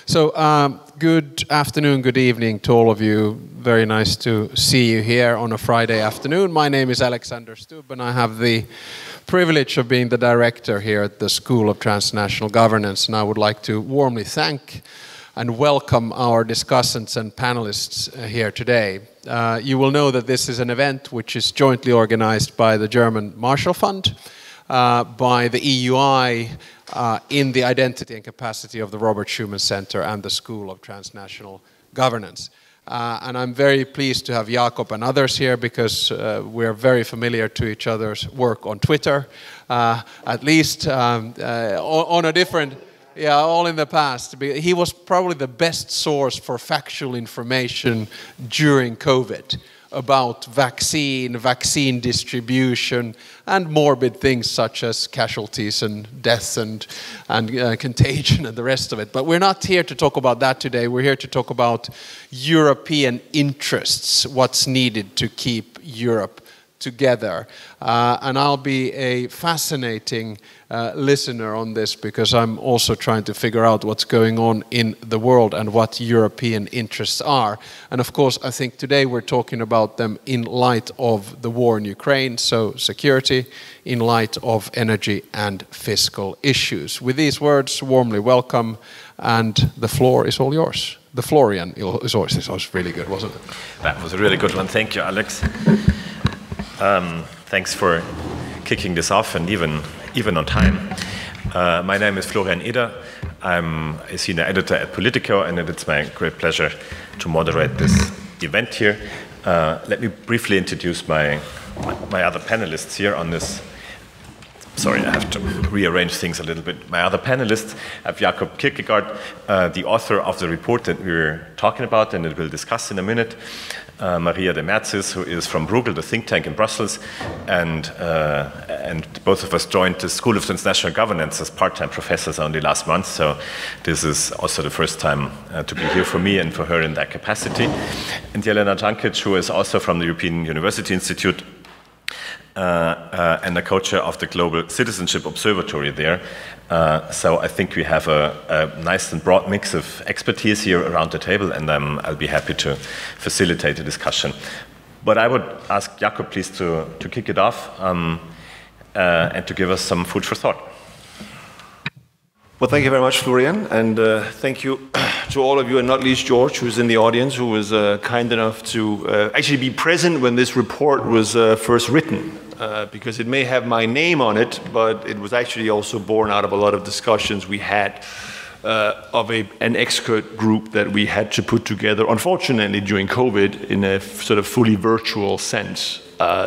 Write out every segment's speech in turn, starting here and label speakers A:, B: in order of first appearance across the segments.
A: Good afternoon, good evening to all of you. Very nice to see you here on a Friday afternoon. My name is Alexander Stubb, and I have the privilege of being the director here at the School of Transnational Governance. And I would like to warmly thank and welcome our discussants and panelists here today. You will know that this is an event which is jointly organized by the German Marshall Fund, by the EUI, in the identity and capacity of the Robert Schuman Centre and the School of Transnational Governance. And I'm very pleased to have Jakob and others here because we're very familiar to each other's work on Twitter, at least on a different, all in the past. He was probably the best source for factual information during COVID about vaccine distribution, and morbid things such as casualties and deaths and contagion and the rest of it. But we're not here to talk about that today. We're here to talk about European interests, what's needed to keep Europe together. And I'll be a fascinating listener on this because I'm also trying to figure out what's going on in the world and what European interests are. And of course, I think today we're talking about them in light of the war in Ukraine, so security, in light of energy and fiscal issues. With these words, warmly welcome, and the floor is all yours. The Florian is yours. This was really good, wasn't it?
B: That was a really good one. Thank you, Alex. Thanks for kicking this off, and even on time. My name is Florian Eder. I'm a senior editor at Politico, and it's my great pleasure to moderate this event here. Let me briefly introduce my other panelists here on this. Sorry, I have to rearrange things a little bit. My other panelists have Jakob Kierkegaard, the author of the report that we're talking about and that we'll discuss in a minute. Maria de Merzis, who is from Bruegel, the think tank in Brussels, and both of us joined the School of Transnational Governance as part-time professors only last month, so this is also the first time to be here for me and for her in that capacity. And Jelena Jankic, who is also from the European University Institute, and a co-chair of the Global Citizenship Observatory there. So I think we have a nice and broad mix of expertise here around the table, and I'll be happy to facilitate the discussion. But I would ask Jakob, please, to kick it off and to give us some food for thought.
C: Well, thank you very much, Florian, and thank you to all of you, and not least George, who's in the audience, who was kind enough to actually be present when this report was first written, because it may have my name on it, but it was actually also born out of a lot of discussions we had of an expert group that we had to put together, unfortunately, during COVID in a sort of fully virtual sense.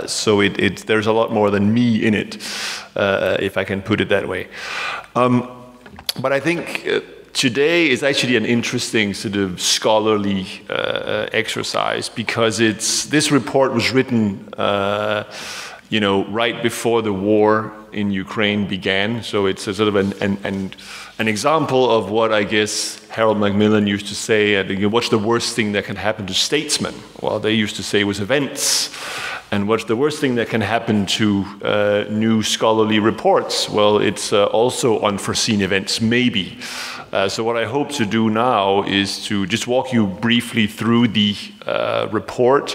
C: So there's a lot more than me in it, if I can put it that way. But I think today is actually an interesting sort of scholarly exercise, because this report was written, right before the war in Ukraine began. So it's a sort of an example of what I guess Harold Macmillan used to say. What's the worst thing that can happen to statesmen? Well, they used to say it was events. And what's the worst thing that can happen to new scholarly reports? Well, it's also unforeseen events, maybe. So what I hope to do now is to just walk you briefly through the report,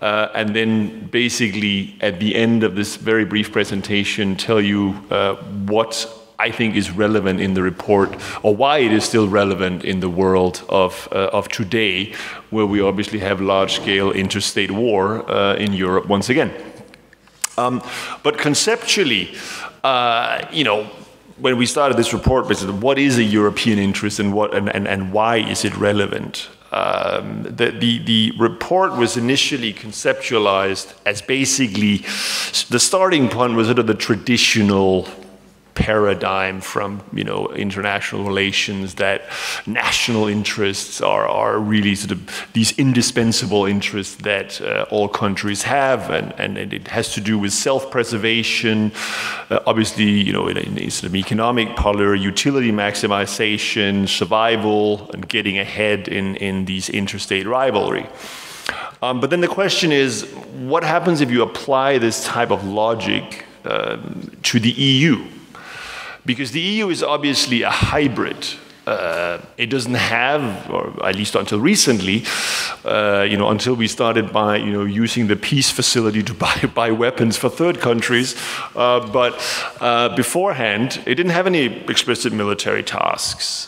C: and then basically at the end of this very brief presentation tell you what I think is relevant in the report, or why it is still relevant in the world of today, where we obviously have large-scale interstate war in Europe once again. But conceptually, when we started this report, basically, what is a European interest and why is it relevant? The report was initially conceptualized as basically the starting point was sort of the traditional paradigm from international relations, that national interests are really sort of these indispensable interests that all countries have, and it has to do with self-preservation, obviously in sort of economic power, utility maximization, survival, and getting ahead in these interstate rivalry. But then the question is, what happens if you apply this type of logic to the EU? Because the EU is obviously a hybrid It doesn't have, or at least until recently, until we started by using the peace facility to buy weapons for third countries. But beforehand, it didn't have any explicit military tasks.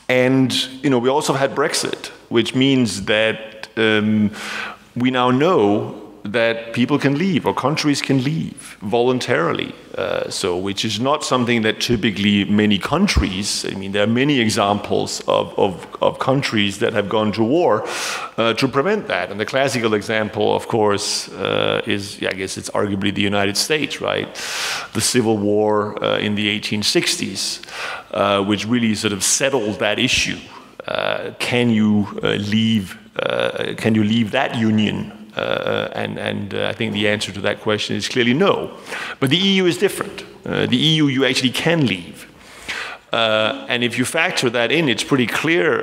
C: And we also had Brexit, which means that we now know that people can leave or countries can leave voluntarily. Which is not something that typically many countries, I mean, there are many examples of countries that have gone to war to prevent that. And the classical example, of course, is, I guess it's arguably the United States, right? The Civil War in the 1860s, which really sort of settled that issue. Can you leave that union? I think the answer to that question is clearly no. But the EU is different. The EU, you actually can leave. And if you factor that in, it's pretty clear.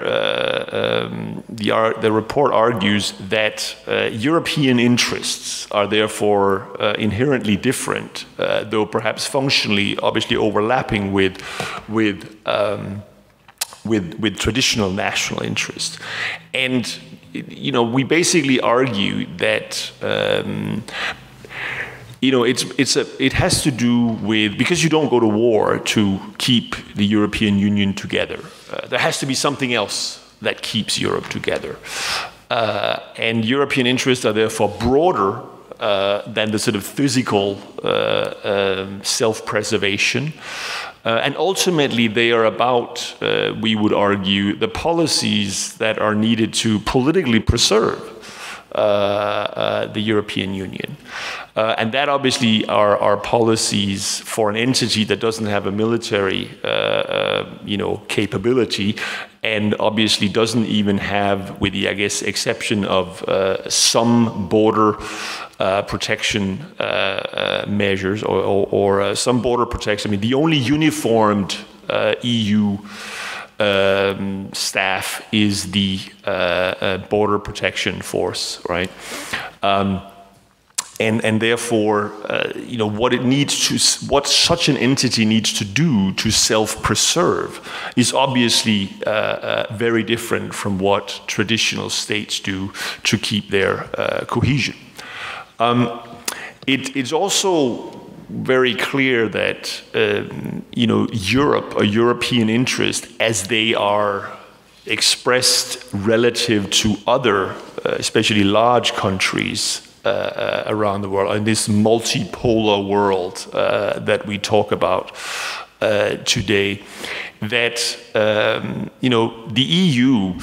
C: The report argues that European interests are therefore inherently different, though perhaps functionally, obviously overlapping with traditional national interests. And we basically argue that it has to do with, because you don't go to war to keep the European Union together. There has to be something else that keeps Europe together. And European interests are therefore broader than the sort of physical self-preservation. And ultimately, they are about, we would argue, the policies that are needed to politically preserve the European Union. And that obviously are policies for an entity that doesn't have a military capability, and obviously doesn't even have, with the, I guess, exception of some border protection measures or some border protection. I mean, the only uniformed EU staff is the border protection force, right? And therefore, what such an entity needs to do to self-preserve is obviously very different from what traditional states do to keep their cohesion. It's also very clear that Europe, a European interest, as they are expressed relative to other, especially large countries around the world, in this multipolar world that we talk about today, that the EU,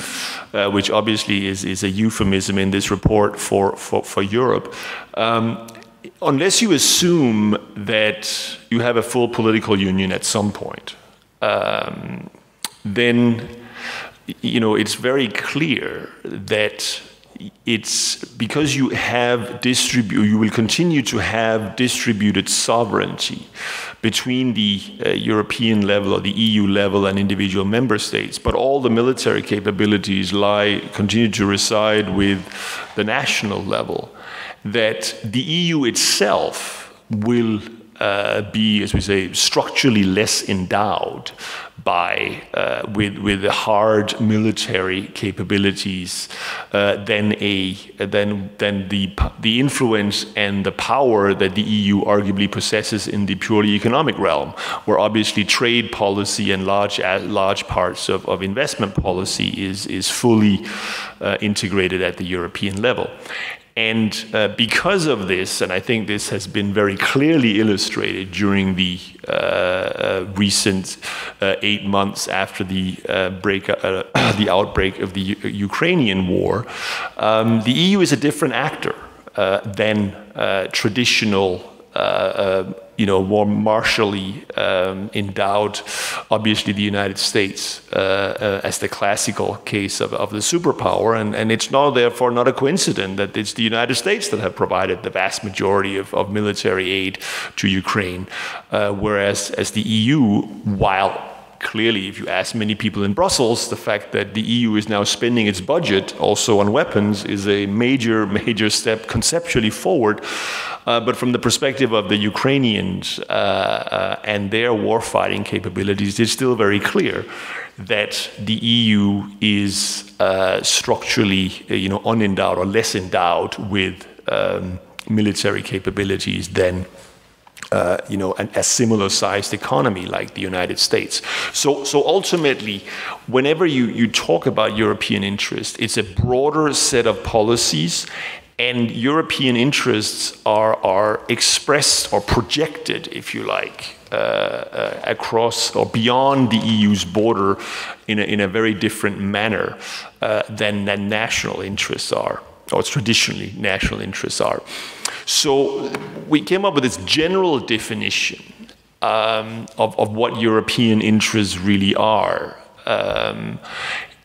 C: which obviously is a euphemism in this report for Europe, unless you assume that you have a full political union at some point, then it's very clear that it's because you will continue to have distributed sovereignty between the European level or the EU level and individual member states, but all the military capabilities continue to reside with the national level, that the EU itself will be, as we say, structurally less endowed with the hard military capabilities than the influence and the power that the EU arguably possesses in the purely economic realm, where obviously trade policy and large parts of investment policy is fully integrated at the European level. And because of this, and I think this has been very clearly illustrated during the recent 8 months after the outbreak of the Ukrainian war, the EU is a different actor than traditional, more martially endowed, obviously the United States as the classical case of the superpower. And it's therefore not a coincidence that it's the United States that have provided the vast majority of military aid to Ukraine, whereas as the EU, while clearly, if you ask many people in Brussels, the fact that the EU is now spending its budget also on weapons is a major step conceptually forward. But from the perspective of the Ukrainians and their warfighting capabilities, it's still very clear that the EU is structurally, unendowed or less endowed with military capabilities than a similar-sized economy like the United States. So ultimately, whenever you talk about European interest, it's a broader set of policies, and European interests are expressed or projected, if you like, across or beyond the EU's border in a very different manner than national interests are, or traditionally national interests are. So we came up with this general definition of what European interests really are.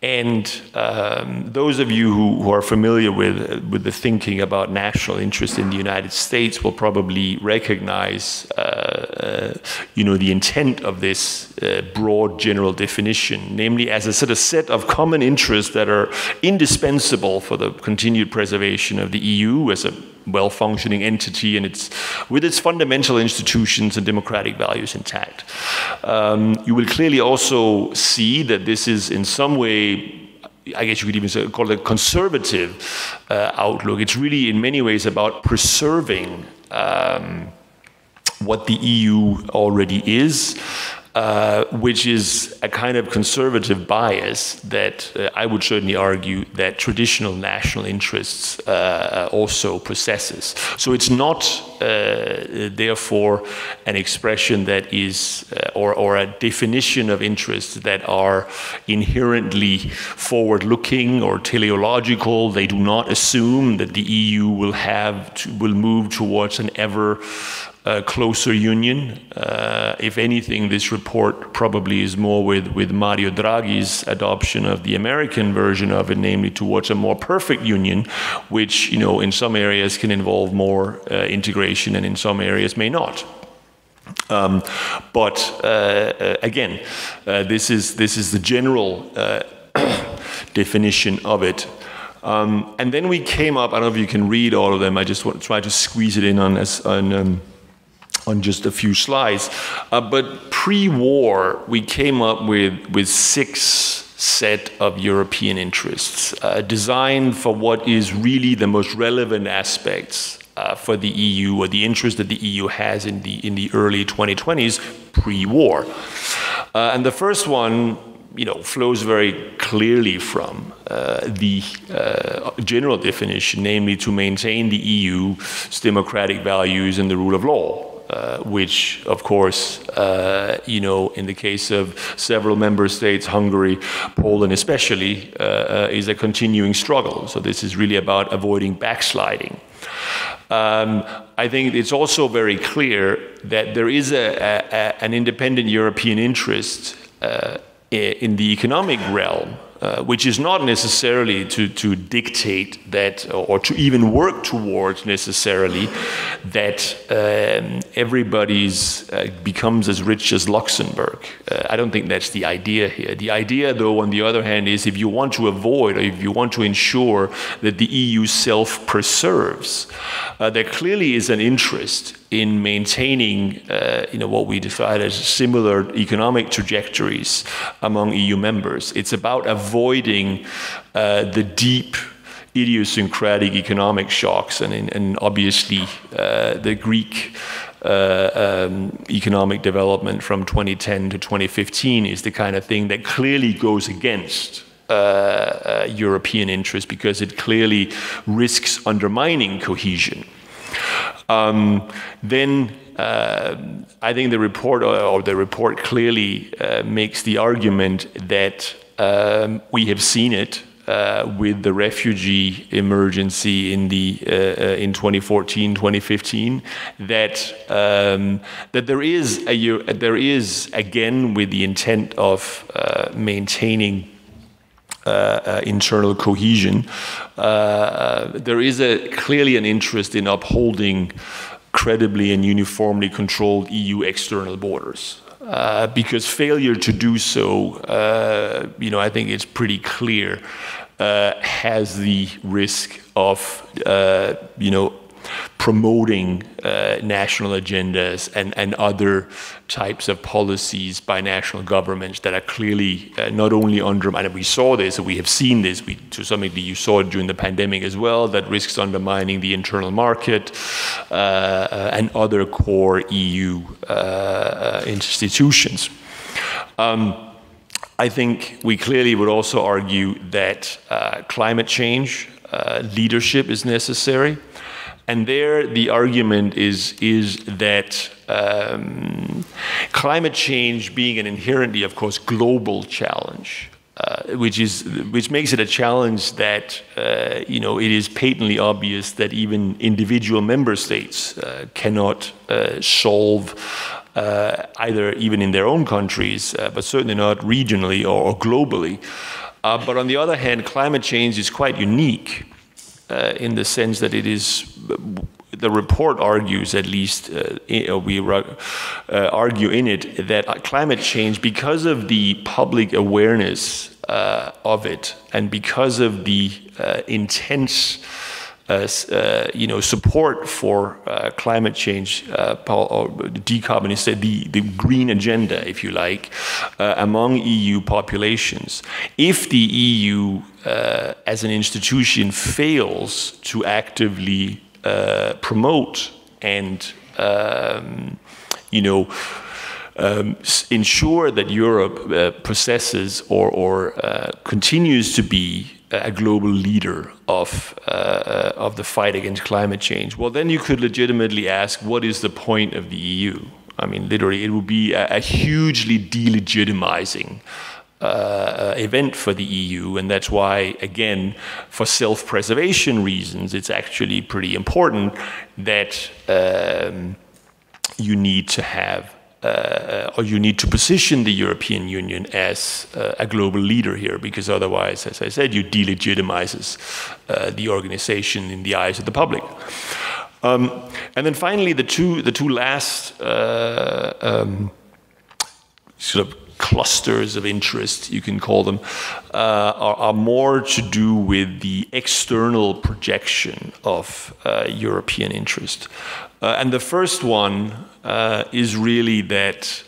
C: Those of you who are familiar with the thinking about national interest in the United States will probably recognize, the intent of this broad general definition, namely as a sort of set of common interests that are indispensable for the continued preservation of the EU as a well-functioning entity and with its fundamental institutions and democratic values intact. You will clearly also see that this is in some way, I guess you could even call it a conservative outlook. It's really in many ways about preserving what the EU already is, which is a kind of conservative bias that I would certainly argue that traditional national interests also possesses. So it's not, therefore, an expression that is, or a definition of interests that are inherently forward-looking or teleological. They do not assume that the EU will move towards an ever closer union. If anything, this report probably is more with Mario Draghi's adoption of the American version of it, namely towards a more perfect union, which, in some areas can involve more integration and in some areas may not. Again, this is the general definition of it. And then we came up, I don't know if you can read all of them, I just want to try to squeeze it in on just a few slides. But pre-war, we came up with 6 set of European interests designed for what is really the most relevant aspects for the EU, or the interest that the EU has in the early 2020s pre-war. And the first one, flows very clearly from the general definition, namely to maintain the EU's democratic values and the rule of law. Which, of course, in the case of several member states, Hungary, Poland especially, is a continuing struggle. So this is really about avoiding backsliding. I think it's also very clear that there is an independent European interest in the economic realm, which is not necessarily to dictate that, or to even work towards necessarily that everybody's becomes as rich as Luxembourg. I don't think that's the idea here. The idea, though, on the other hand, is if you want to avoid, or if you want to ensure that the EU self-preserves, there clearly is an interest in maintaining, what we define as similar economic trajectories among EU members. It's about avoiding the deep idiosyncratic economic shocks, and obviously the Greek economic development from 2010 to 2015 is the kind of thing that clearly goes against European interest, because it clearly risks undermining cohesion. Then I think the report clearly makes the argument that we have seen it with the refugee emergency in 2014, 2015, that there is again, with the intent of maintaining internal cohesion, there is clearly an interest in upholding credibly and uniformly controlled EU external borders. because failure to do so, I think it's pretty clear, has the risk of, promoting national agendas and other types of policies by national governments that are clearly not only undermining, we saw this, we have seen this, to some degree you saw it during the pandemic as well, that risks undermining the internal market and other core EU institutions. I think we clearly would also argue that climate change leadership is necessary. And there, the argument is that climate change being an inherently, of course, global challenge, which makes it a challenge that it is patently obvious that even individual member states cannot solve either even in their own countries, but certainly not regionally or globally. But on the other hand, climate change is quite unique. In the sense that it is, the report argues, at least we argue in it, that climate change, because of the public awareness of it, and because of the intense support for climate change or decarbonization, the green agenda, if you like, among EU populations. If the EU as an institution fails to actively promote and ensure that Europe possesses or continues to be a global leader of the fight against climate change, well, then you could legitimately ask, what is the point of the EU? I mean, literally, it would be a hugely delegitimizing event for the EU, and that's why, again, for self-preservation reasons, it's actually pretty important that you need to have or you need to position the European Union as a global leader here, because otherwise, as I said, you delegitimizes the organization in the eyes of the public. And then finally, the two last sort of clusters of interest, you can call them, are more to do with the external projection of European interest. And the first one is really that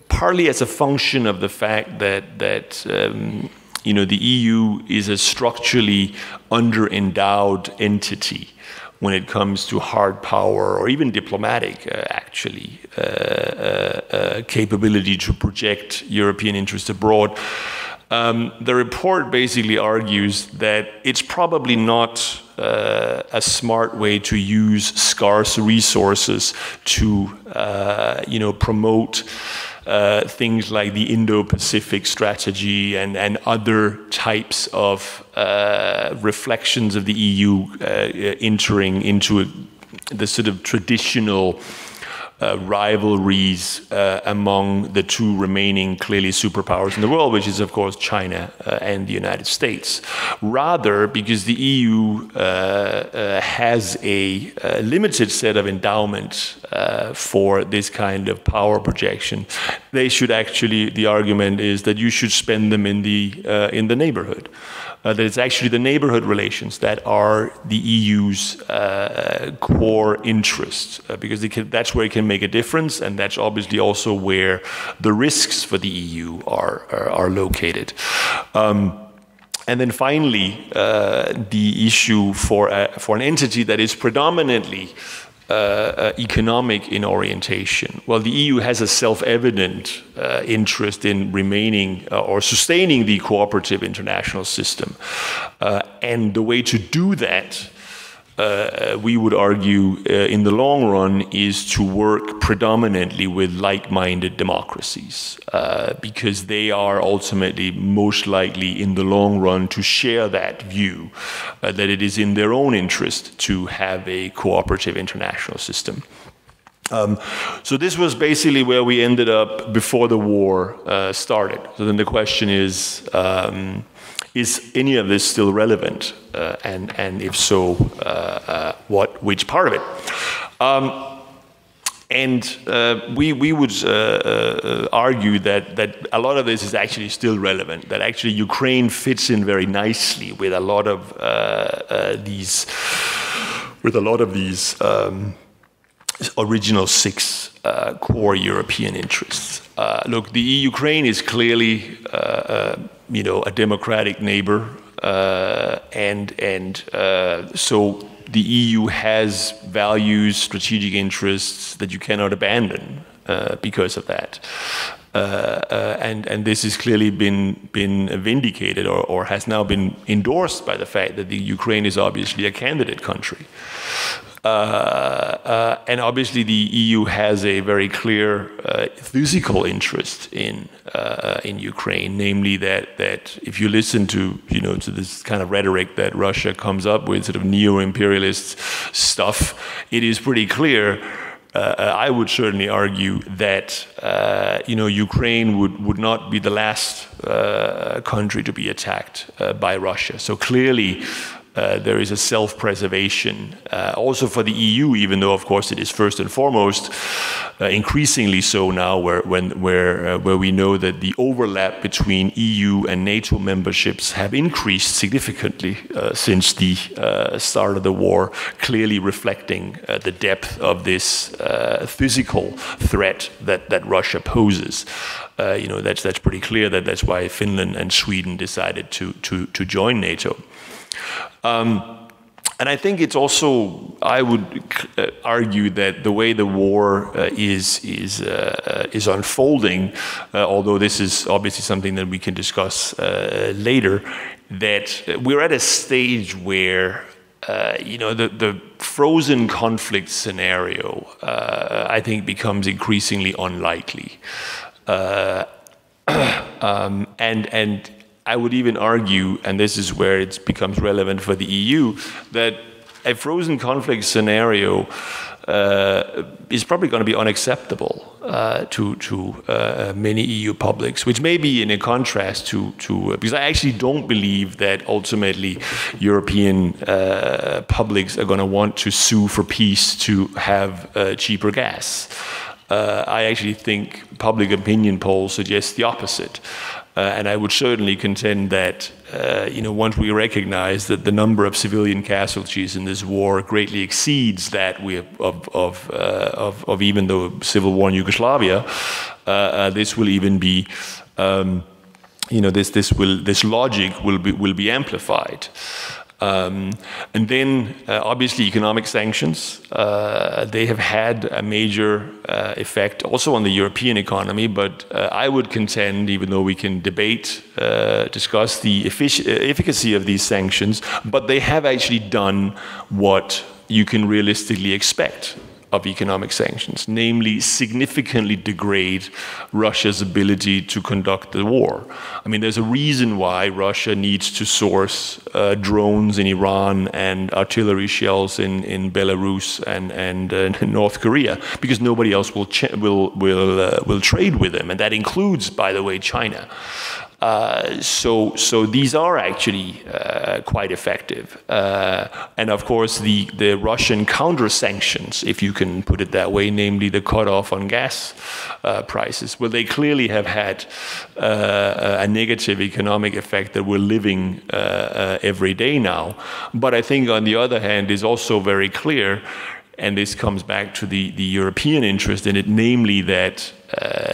C: partly as a function of the fact that the EU is a structurally under-endowed entity when it comes to hard power or even diplomatic, capability to project European interests abroad. The report basically argues that it's probably not a smart way to use scarce resources to, promote things like the Indo-Pacific strategy and other types of reflections of the EU entering into the sort of traditional rivalries among the two remaining clearly superpowers in the world, which is of course China and the United States. Rather, because the EU has a limited set of endowments for this kind of power projection, they should actually, the argument is that you should spend them in the neighborhood. That it's actually the neighborhood relations that are the EU's core interests, because that's where it can make a difference, and that's obviously also where the risks for the EU are located. And then finally, the issue for an entity that is predominantly economic in orientation. Well, the EU has a self-evident interest in remaining or sustaining the cooperative international system. And the way to do that, we would argue in the long run, is to work predominantly with like-minded democracies, because they are ultimately most likely in the long run to share that view, that it is in their own interest to have a cooperative international system. So this was basically where we ended up before the war started. So then the question is any of this still relevant? And if so, which part of it? And we would argue that a lot of this is actually still relevant, that actually Ukraine fits in very nicely with a lot of these original six core European interests. Look, the Ukraine is clearly, a democratic neighbor, and so the EU has values, strategic interests that you cannot abandon because of that. And this has clearly been vindicated or has now been endorsed by the fact that the Ukraine is obviously a candidate country. And obviously the EU has a very clear physical interest in Ukraine, namely that if you listen to this kind of rhetoric that Russia comes up with, sort of neo-imperialist stuff, it is pretty clear. I would certainly argue that Ukraine would not be the last country to be attacked by Russia. So clearly. There is a self-preservation also for the EU, even though, of course, it is first and foremost increasingly so now, where we know that the overlap between EU and NATO memberships have increased significantly since the start of the war, clearly reflecting the depth of this physical threat that Russia poses. That's pretty clear. That's why Finland and Sweden decided to join NATO. And I think it's also, I would argue that the way the war is unfolding, although this is obviously something that we can discuss later, that we're at a stage where the frozen conflict scenario, I think, becomes increasingly unlikely, and I would even argue, and this is where it becomes relevant for the EU, that a frozen conflict scenario is probably going to be unacceptable to many EU publics, which may be in a contrast to because I actually don't believe that ultimately European publics are going to want to sue for peace to have cheaper gas. I actually think public opinion polls suggest the opposite. And I would certainly contend that, once we recognize that the number of civilian casualties in this war greatly exceeds that of even the civil war in Yugoslavia, this will even be, this logic will be amplified. And then, obviously, economic sanctions, they have had a major effect also on the European economy, but I would contend, even though we can discuss the efficacy of these sanctions, but they have actually done what you can realistically expect of economic sanctions, namely significantly degrade Russia's ability to conduct the war. I mean, there's a reason why Russia needs to source drones in Iran and artillery shells in Belarus and North Korea, because nobody else will trade with them, and that includes, by the way, China. So these are actually quite effective, and of course the Russian counter sanctions, if you can put it that way, namely the cutoff on gas prices, well, they clearly have had a negative economic effect that we're living every day now. But I think on the other hand is also very clear, and this comes back to the European interest in it, namely that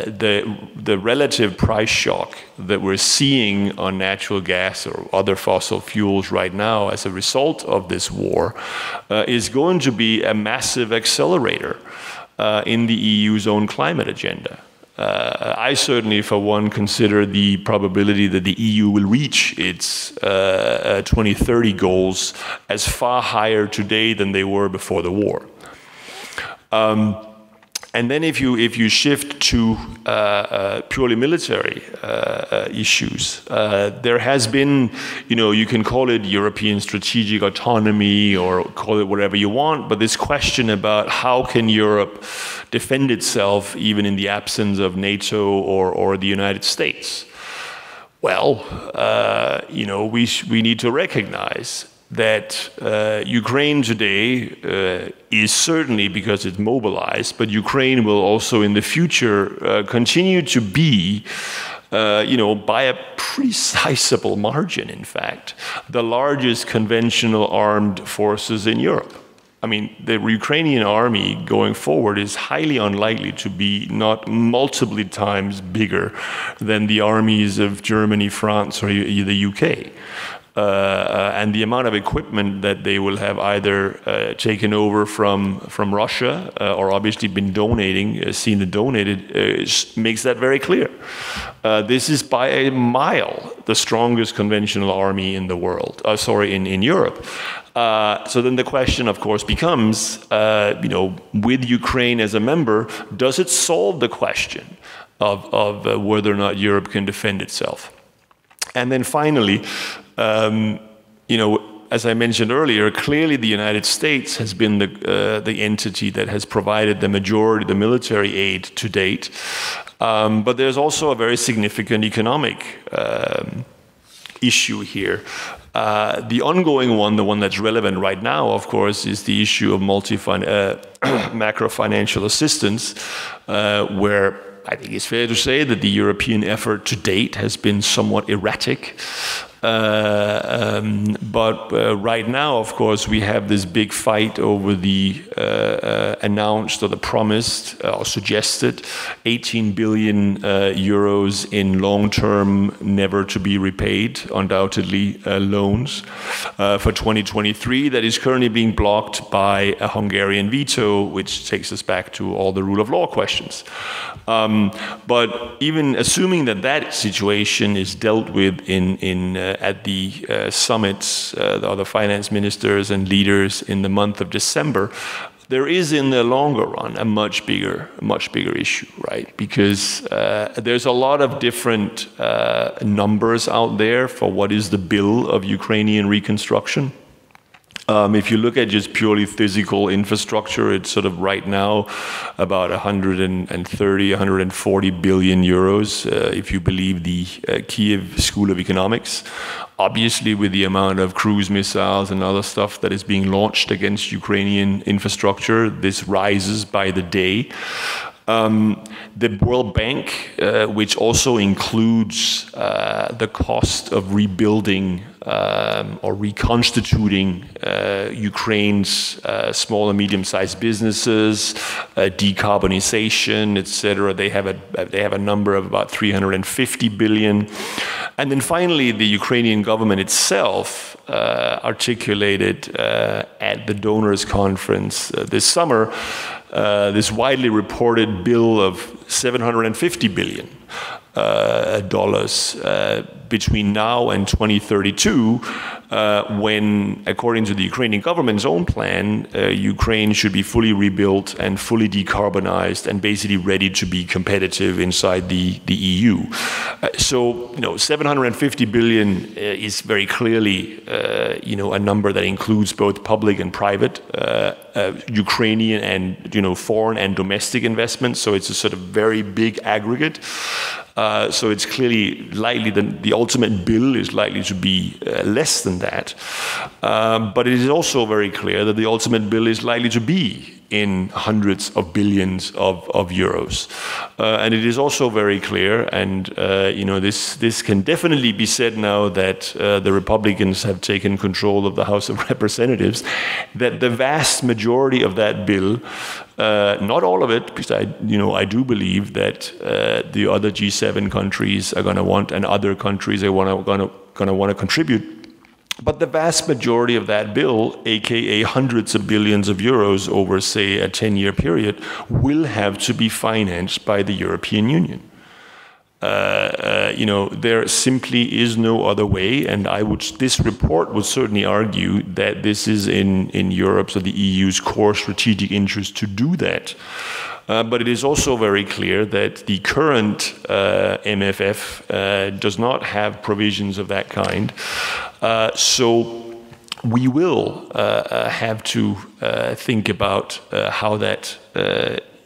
C: the relative price shock that we're seeing on natural gas or other fossil fuels right now as a result of this war is going to be a massive accelerator in the EU's own climate agenda. I certainly, for one, consider the probability that the EU will reach its 2030 goals as far higher today than they were before the war. And then if you shift to purely military issues, there has been, you can call it European strategic autonomy or call it whatever you want, but this question about how can Europe defend itself even in the absence of NATO or the United States. Well, we need to recognize that Ukraine today is certainly because it's mobilized, but Ukraine will also in the future continue to be, by a pretty sizable margin, in fact, the largest conventional armed forces in Europe. I mean, the Ukrainian army going forward is highly unlikely to be not multiple times bigger than the armies of Germany, France, or the UK. And the amount of equipment that they will have either taken over from Russia or obviously been donated, makes that very clear. This is by a mile the strongest conventional army in the world, in Europe. So then the question, of course, becomes, with Ukraine as a member, does it solve the question of whether or not Europe can defend itself? And then finally, as I mentioned earlier, clearly the United States has been the entity that has provided the majority of the military aid to date. But there's also a very significant economic issue here. The ongoing one, the one that's relevant right now, of course, is the issue of macro-financial assistance, where I think it's fair to say that the European effort to date has been somewhat erratic. But right now, of course, we have this big fight over the announced or the promised or suggested 18 billion euros in long-term, never to be repaid, undoubtedly, loans for 2023 that is currently being blocked by a Hungarian veto, which takes us back to all the rule of law questions. But even assuming that situation is dealt with at the summits or the finance ministers and leaders in the month of December, there is in the longer run a much bigger issue, right? Because there's a lot of different numbers out there for what is the bill of Ukrainian reconstruction. If you look at just purely physical infrastructure, it's sort of right now about 140 billion euros, if you believe the Kiev School of Economics. Obviously, with the amount of cruise missiles and other stuff that is being launched against Ukrainian infrastructure, this rises by the day. The World Bank, which also includes the cost of rebuilding or reconstituting Ukraine's small and medium-sized businesses, decarbonization, etc. They have a number of about 350 billion. And then finally, the Ukrainian government itself articulated at the donors conference this summer this widely reported bill of $750 billion between now and 2032, when, according to the Ukrainian government's own plan, Ukraine should be fully rebuilt and fully decarbonized and basically ready to be competitive inside the EU. So, 750 billion is very clearly, a number that includes both public and private, Ukrainian and, foreign and domestic investments. So it's a sort of very big aggregate. So it's clearly likely that the ultimate bill is likely to be less than that. But it is also very clear that the ultimate bill is likely to be in hundreds of billions of euros. And it is also very clear, and this can definitely be said now that the Republicans have taken control of the House of Representatives, that the vast majority of that bill, not all of it, because I do believe that the other G7 countries are going to want, and other countries are going to want to contribute. But the vast majority of that bill, aka hundreds of billions of euros over, say, a 10-year period, will have to be financed by the European Union. There simply is no other way, and this report would certainly argue that this is in Europe's or the EU's core strategic interest to do that. But it is also very clear that the current MFF does not have provisions of that kind. So we will have to think about how that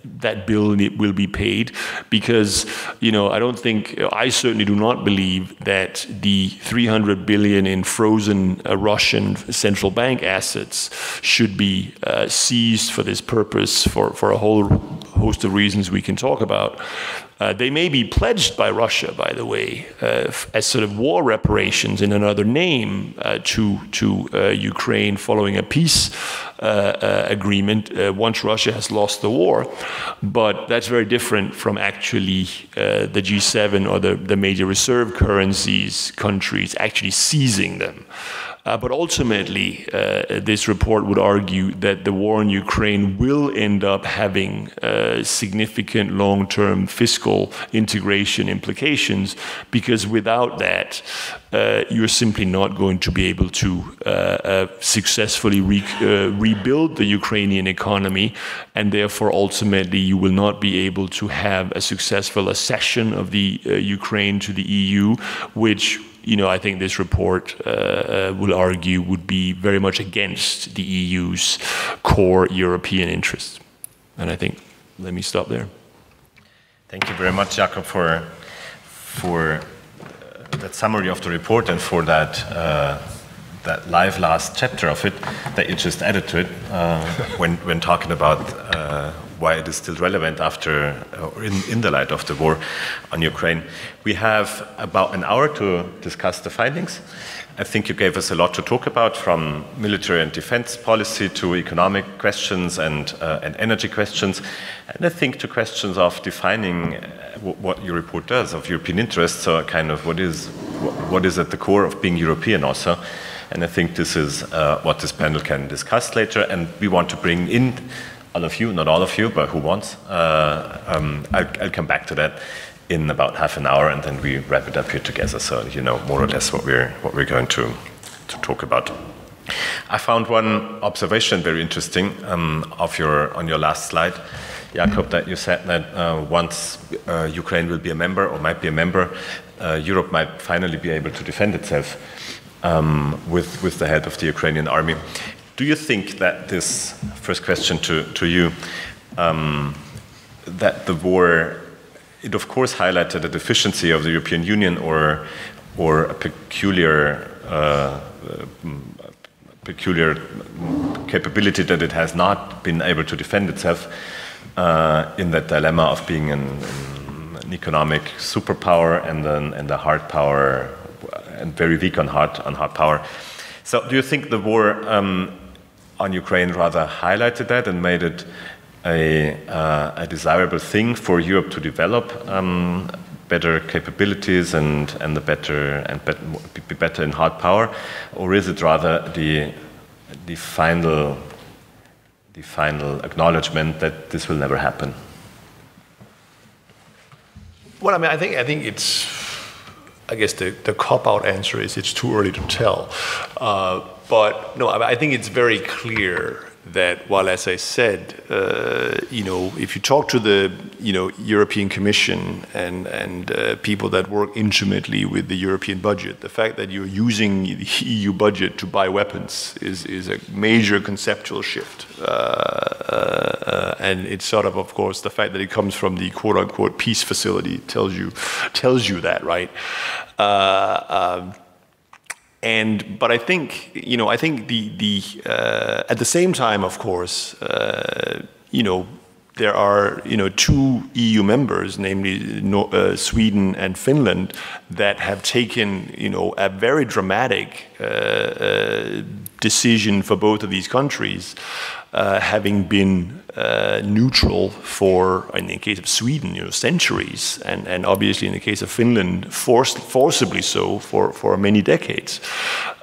C: that bill will be paid, because I certainly do not believe that the 300 billion in frozen Russian central bank assets should be seized for this purpose for a whole host of reasons we can talk about. They may be pledged by Russia, by the way, as sort of war reparations in another name to Ukraine following a peace agreement once Russia has lost the war. But that's very different from actually the G7 or the major reserve currencies countries actually seizing them. But ultimately, this report would argue that the war in Ukraine will end up having significant long-term fiscal integration implications, because without that, you're simply not going to be able to successfully rebuild the Ukrainian economy, and therefore ultimately you will not be able to have a successful accession of the Ukraine to the EU, which I think this report will argue would be very much against the EU's core European interests. And I think, let me stop there.
B: Thank you very much, Jakob, for that summary of the report and for that live last chapter of it that you just added to it when talking about why it is still relevant after, in the light of the war on Ukraine. We have about an hour to discuss the findings. I think you gave us a lot to talk about, from military and defense policy to economic questions and energy questions, and I think to questions of defining what your report does of European interests, so kind of what is at the core of being European also. And I think this is what this panel can discuss later, and we want to bring in all of you, not all of you, but who wants. I'll come back to that in about half an hour, and then we wrap it up here together, so you know more or less what we're going to talk about. I found one observation very interesting on your last slide, Jakob, that you said that once Ukraine will be a member or might be a member, Europe might finally be able to defend itself with the help of the Ukrainian army. Do you think that this, first question to you, that the war, it of course highlighted a deficiency of the European Union or a peculiar capability that it has not been able to defend itself in that dilemma of being an economic superpower and a hard power, and very weak on hard power. So do you think the war on Ukraine rather highlighted that and made it a desirable thing for Europe to develop better capabilities and be better in hard power, or is it rather the final acknowledgement that this will never happen?
C: Well, I mean, I think it's, I guess the cop-out answer is it's too early to tell. But no, I think it's very clear that while, as I said, if you talk to the, European Commission and people that work intimately with the European budget, the fact that you're using the EU budget to buy weapons is a major conceptual shift. And it's sort of course, the fact that it comes from the quote-unquote peace facility tells you that, right? But I think, at the same time, of course, there are, two EU members, namely Sweden and Finland, that have taken, a very dramatic decision for both of these countries, having been neutral for, in the case of Sweden, centuries, and obviously in the case of Finland, forcibly so for many decades,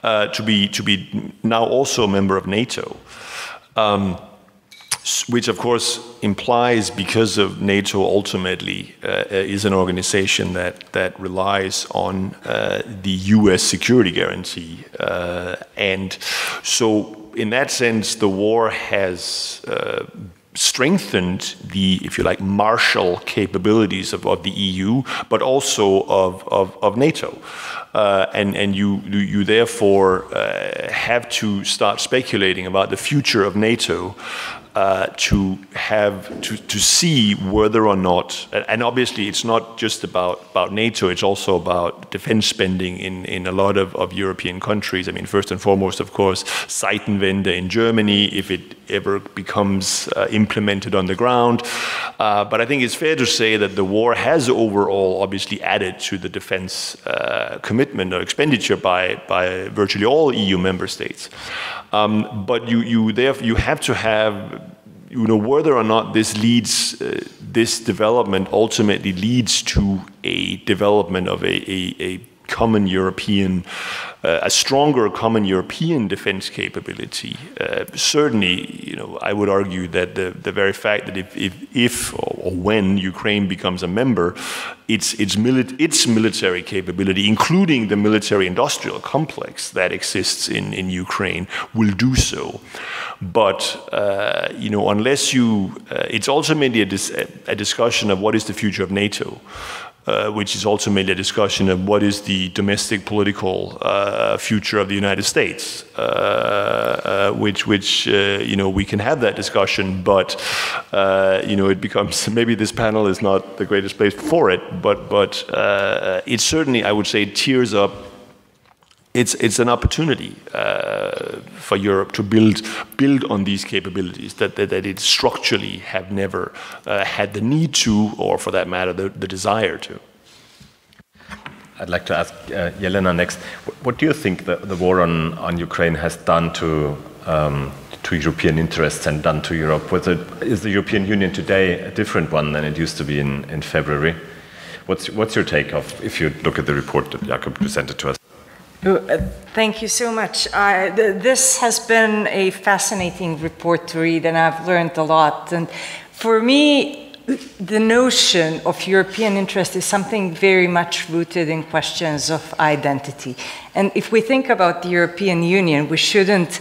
C: to be now also a member of NATO. Which of course implies, because of NATO ultimately is an organization that relies on the US security guarantee. And so in that sense, the war has strengthened the, if you like, martial capabilities of the EU, but also of NATO. And you therefore have to start speculating about the future of NATO to see whether or not, and obviously it's not just about NATO, it's also about defense spending in a lot of European countries. I mean, first and foremost, of course, Zeitenwende in Germany, if it ever becomes implemented on the ground. But I think it's fair to say that the war has overall obviously added to the defense commitment or expenditure by virtually all EU member states. But you have to have, whether or not this leads, this development ultimately leads to a development of a common European, a stronger common European defense capability. Certainly, I would argue that the very fact that if or when Ukraine becomes a member, its military capability, including the military-industrial complex that exists in Ukraine, will do so. But unless it's ultimately a discussion of what is the future of NATO. Which is ultimately a discussion of what is the domestic political future of the United States, which we can have that discussion, but it becomes, maybe this panel is not the greatest place for it, but it certainly, I would say, tears up. It's an opportunity for Europe to build on these capabilities that it structurally have never had the need to, or for that matter, the desire to.
B: I'd like to ask Jelena next. What do you think the war on Ukraine has done to European interests and done to Europe? Is the European Union today a different one than it used to be in February? What's your take if you look at the report that Jakob presented to us?
D: Thank you so much. This has been a fascinating report to read, and I've learned a lot. And for me, the notion of European interest is something very much rooted in questions of identity. And if we think about the European Union, we shouldn't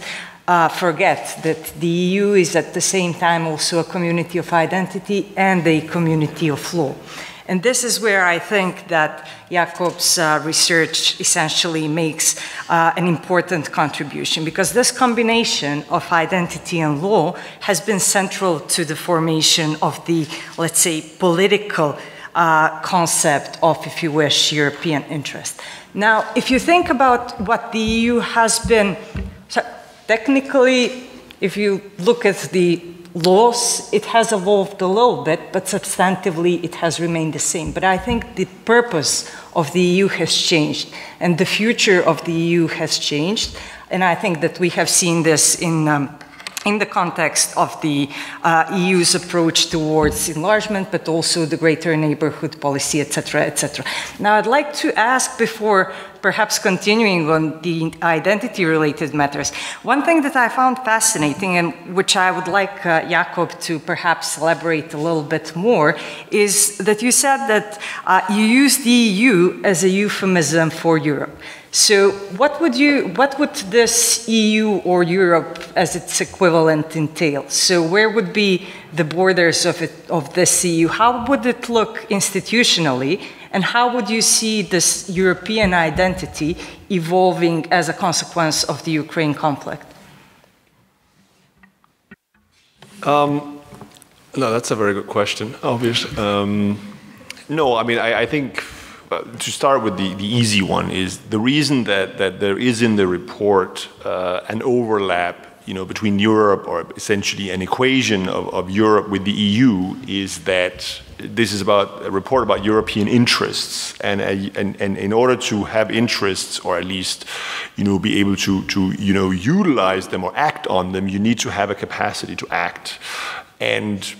D: forget that the EU is at the same time also a community of identity and a community of law. And this is where I think that Jakob's research essentially makes an important contribution, because this combination of identity and law has been central to the formation of the, let's say, political concept of, if you wish, European interest. Now, if you think about what the EU has been, so technically, if you look at the laws, it has evolved a little bit, but substantively it has remained the same. But I think the purpose of the EU has changed, and the future of the EU has changed. And I think that we have seen this in the context of the EU's approach towards enlargement, but also the greater neighborhood policy, etc., etc. Now, I'd like to ask, before perhaps continuing on the identity-related matters, one thing that I found fascinating, and which I would like Jakob to perhaps elaborate a little bit more, is that you said that you use the EU as a euphemism for Europe. So what would this EU or Europe as its equivalent entail? So where would be the borders of this EU? How would it look institutionally? And how would you see this European identity evolving as a consequence of the Ukraine conflict?
C: No, that's a very good question, obviously. No, I mean, I think to start with the easy one is the reason that there is in the report an overlap, between Europe, or essentially an equation of Europe with the EU, is that this is about a report about European interests, and in order to have interests, or at least be able to utilize them or act on them, you need to have a capacity to act. And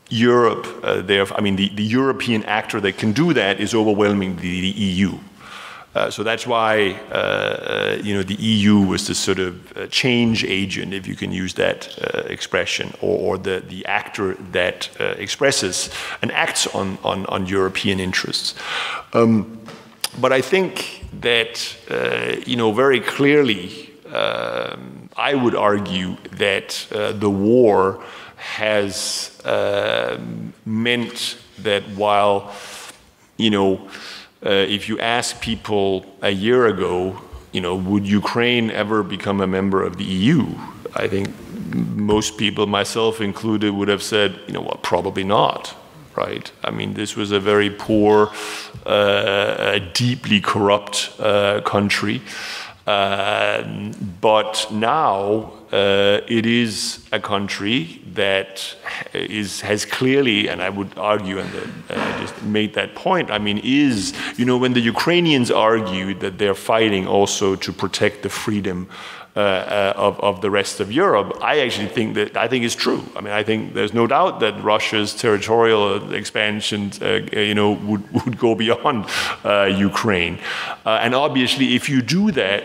C: Europe, the European actor that can do that is overwhelmingly the EU. So that's why the EU was this sort of change agent, if you can use that expression, or the actor that expresses and acts on European interests. But I think that very clearly, I would argue that the war has meant that while if you ask people a year ago, would Ukraine ever become a member of the EU? I think most people, myself included, would have said, you know, well, probably not, right? I mean, this was a very poor, deeply corrupt country. But now it is a country that has clearly, and I would argue, and I just made that point, I mean, you know, when the Ukrainians argued that they're fighting also to protect the freedom of the rest of Europe, I actually think it's true. I mean, I think there's no doubt that Russia's territorial expansion, you know, would go beyond Ukraine. And obviously, if you do that,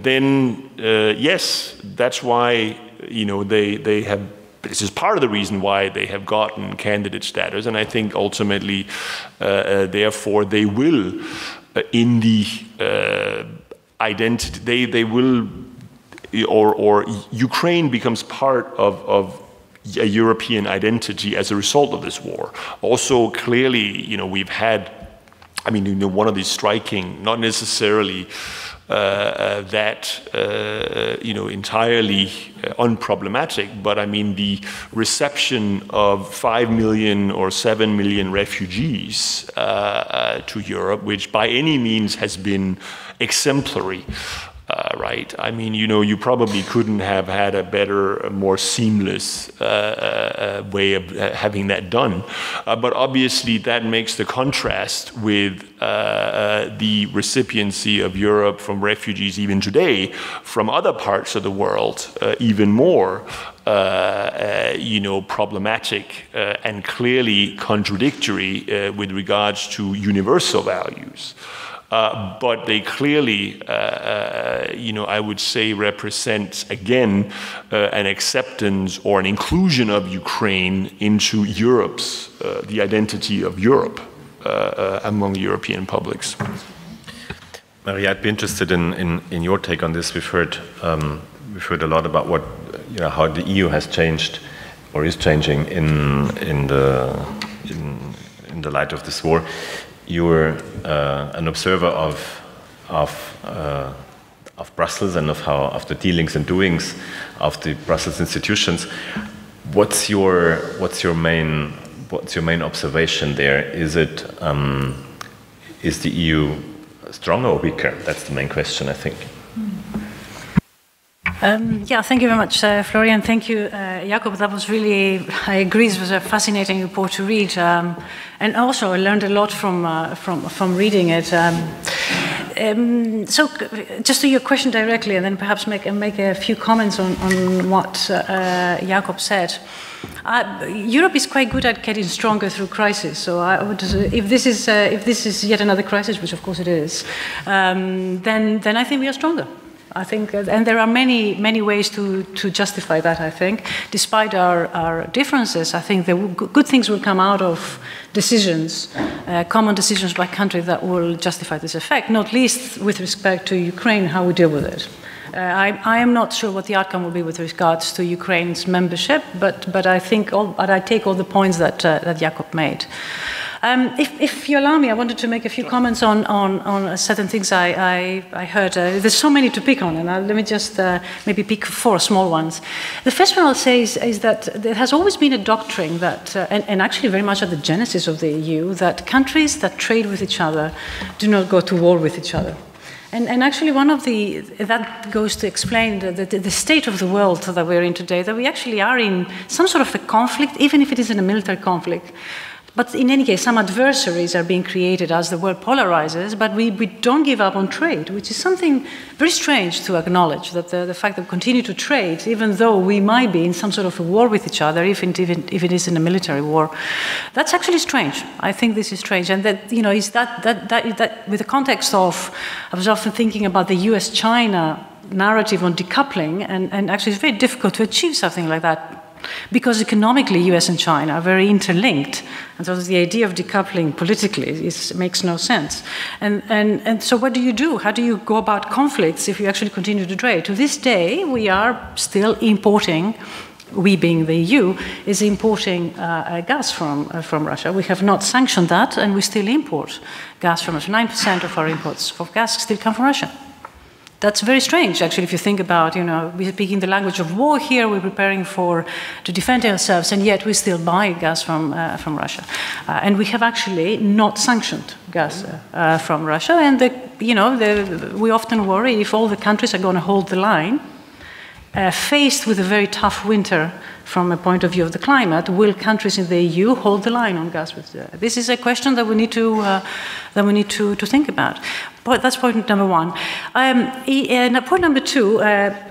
C: then yes, that's why, you know, they have. This is part of the reason why they have gotten candidate status, and I think ultimately, therefore, they will, in the identity, they will. Or Ukraine becomes part of a European identity as a result of this war. Also, clearly, you know, we've had, I mean, you know, one of these striking, not necessarily you know, entirely unproblematic, but I mean, the reception of 5 million or 7 million refugees to Europe, which by any means has been exemplary. Right. I mean, you know, you probably couldn't have had a better, more seamless way of having that done. But obviously, that makes the contrast with the recipiency of Europe from refugees even today from other parts of the world even more, you know, problematic and clearly contradictory with regards to universal values. But they clearly, you know, I would say represent, again, an acceptance or an inclusion of Ukraine into Europe's, the identity of Europe among European publics.
B: Maria, I'd be interested in your take on this. We've heard a lot about what, you know, how the EU has changed or is changing in the light of this war. You were an observer of Brussels and of the dealings and doings of the Brussels institutions. What's your main observation there? Is the EU stronger or weaker? That's the main question, I think.
E: Yeah, thank you very much, Florian. Thank you, Jakob. That was really, I agree, it was a fascinating report to read. And also, I learned a lot from reading it. So, just to your question directly, and then perhaps make a few comments on what Jakob said. Europe is quite good at getting stronger through crisis. So, I would, if this is yet another crisis, which of course it is, then I think we are stronger. I think, and there are many ways to justify that, I think. Despite our differences, I think good things will come out of decisions, common decisions by country that will justify this effect, not least with respect to Ukraine, how we deal with it. I am not sure what the outcome will be with regards to Ukraine's membership, but I think I take all the points that Jakob made. If you allow me, I wanted to make a few comments on certain things I heard. There's so many to pick on, and let me just maybe pick 4 small ones. The first one I'll say is that there has always been a doctrine that, and actually very much at the genesis of the EU, that countries that trade with each other do not go to war with each other. And actually that goes to explain the state of the world that we're in today, that we actually are in some sort of a conflict, even if it isn't a military conflict. But in any case, some adversaries are being created as the world polarizes, but we don't give up on trade, which is something very strange to acknowledge, that the fact that we continue to trade, even though we might be in some sort of a war with each other, if it is in a military war, that's actually strange. I think this is strange. And that, you know, is that with the context of, I was often thinking about the US-China narrative on decoupling, and actually it's very difficult to achieve something like that, because economically, US and China are very interlinked, and so the idea of decoupling politically makes no sense. And so what do you do? How do you go about conflicts if you actually continue to trade? To this day, we are still importing, we being the EU, is importing gas from Russia. We have not sanctioned that, and we still import gas from Russia. 9% of our imports of gas still come from Russia. That's very strange, actually, if you think about, we're speaking the language of war here, we're preparing to defend ourselves, and yet we still buy gas from Russia. And we have actually not sanctioned gas from Russia, and we often worry if all the countries are going to hold the line, faced with a very tough winter from a point of view of the climate, will countries in the EU hold the line on gas? This is a question that we need to think about. But that's point number one. Point number two,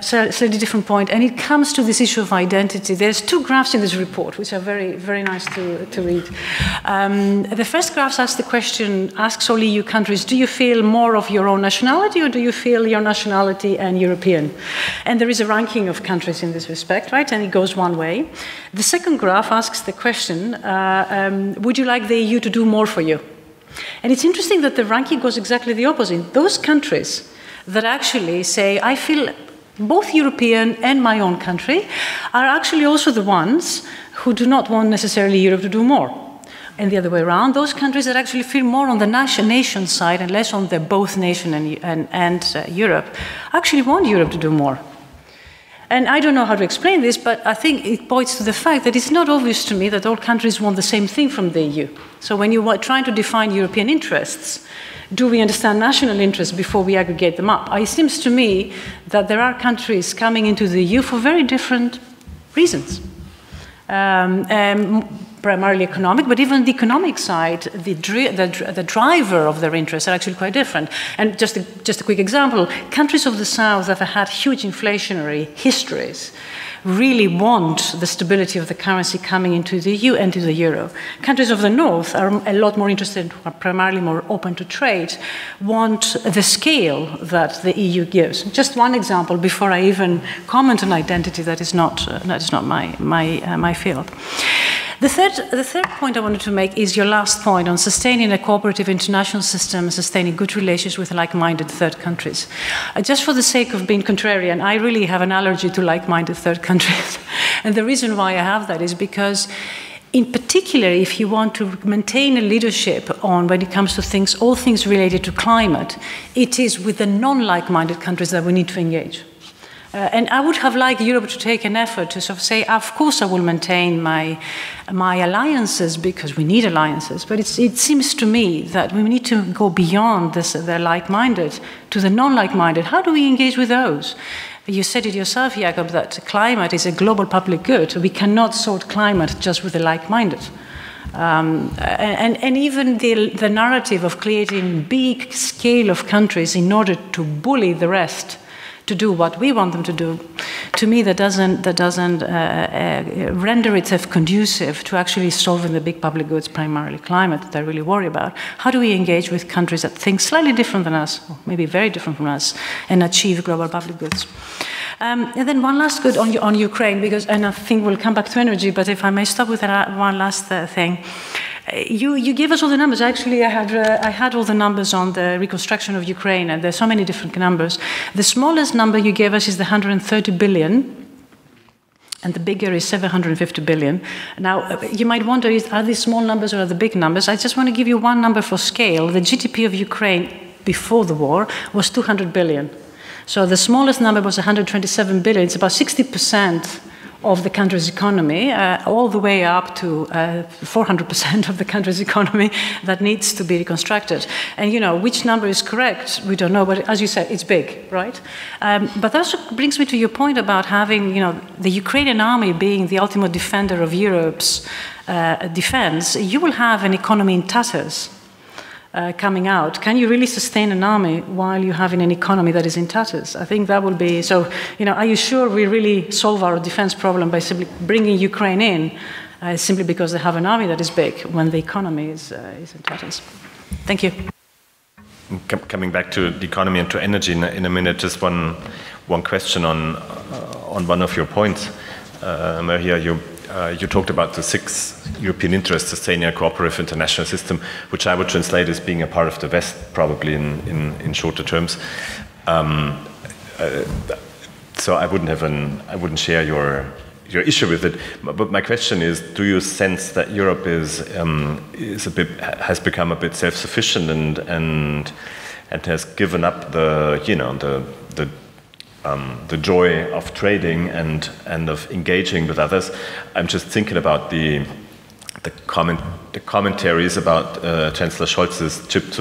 E: slightly different point, and it comes to this issue of identity. There's two graphs in this report, which are very, very nice to read. The first graph asks all EU countries, do you feel more of your own nationality, or do you feel your nationality and European? And there is a ranking of countries in this respect, right? And it goes one way. The second graph asks the question, would you like the EU to do more for you? And it's interesting that the ranking goes exactly the opposite. Those countries that actually say, I feel both European and my own country, are actually also the ones who do not want necessarily Europe to do more. And the other way around, those countries that actually feel more on the nation side and less on the both nation and Europe, actually want Europe to do more. And I don't know how to explain this, but I think it points to the fact that it's not obvious to me that all countries want the same thing from the EU. So when you are trying to define European interests, do we understand national interests before we aggregate them up? It seems to me that there are countries coming into the EU for very different reasons. Primarily economic, but even the economic side, the driver of their interests are actually quite different. And just a quick example, countries of the South that have had huge inflationary histories really want the stability of the currency coming into the EU and to the euro. Countries of the North are a lot more interested, are primarily more open to trade, want the scale that the EU gives. Just one example before I even comment on identity that is not my field. The third point I wanted to make is your last point on sustaining a cooperative international system, sustaining good relations with like-minded third countries. Just for the sake of being contrarian, I really have an allergy to like-minded third countries. And the reason why I have that is because, in particular, if you want to maintain a leadership on when it comes to all things related to climate, it is with the non-like-minded countries that we need to engage. And I would have liked Europe to take an effort to sort of say, of course I will maintain my alliances because we need alliances, but it seems to me that we need to go beyond the like-minded to the non-like-minded. How do we engage with those? You said it yourself, Jakob, that climate is a global public good. We cannot sort climate just with the like-minded. And even the narrative of creating big scale of countries in order to bully the rest to do what we want them to do, to me that doesn't render itself conducive to actually solving the big public goods, primarily climate, that I really worry about. How do we engage with countries that think slightly different than us, or maybe very different from us, and achieve global public goods? And then one last good on Ukraine, and I think we'll come back to energy, but if I may stop with one last thing. You gave us all the numbers. Actually, I had all the numbers on the reconstruction of Ukraine, and there's so many different numbers. The smallest number you gave us is the 130 billion, and the bigger is 750 billion. Now, you might wonder, are these small numbers or are the big numbers? I just want to give you one number for scale. The GDP of Ukraine before the war was 200 billion. So the smallest number was 127 billion. It's about 60% of the country's economy, all the way up to 400% of the country's economy that needs to be reconstructed. And which number is correct, we don't know, but as you said, it's big, right? But that also brings me to your point about having, the Ukrainian army being the ultimate defender of Europe's defense. You will have an economy in tatters. Coming out. Can you really sustain an army while you're having an economy that is in tatters? I think that will be, so, are you sure we really solve our defense problem by simply bringing Ukraine in simply because they have an army that is big when the economy is in tatters? Thank you.
B: Coming back to the economy and to energy in a minute, just one question on one of your points. Maria, you talked about the 6 European interests, sustaining a cooperative international system, which I would translate as being a part of the West, probably in shorter terms. So I wouldn't share your issue with it. But my question is: do you sense that Europe has become a bit self-sufficient and has given up the the joy of trading and of engaging with others. I'm just thinking about the commentaries about Chancellor Scholz's trip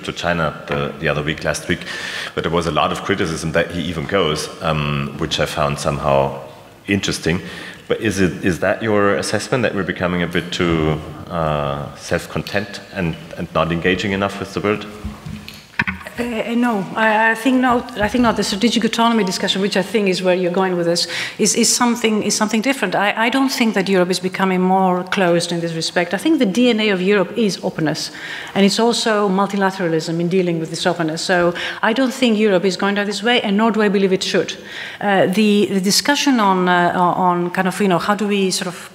B: to China the other week, last week, but there was a lot of criticism that he even goes, which I found somehow interesting. But is that your assessment, that we're becoming a bit too self-content and not engaging enough with the world?
E: No, I think not. I think not. The strategic autonomy discussion, which I think is where you're going with this, is something different. I don't think that Europe is becoming more closed in this respect. I think the DNA of Europe is openness, and it's also multilateralism in dealing with this openness. So I don't think Europe is going down this way, and nor do I believe it should. The discussion on kind of, how do we sort of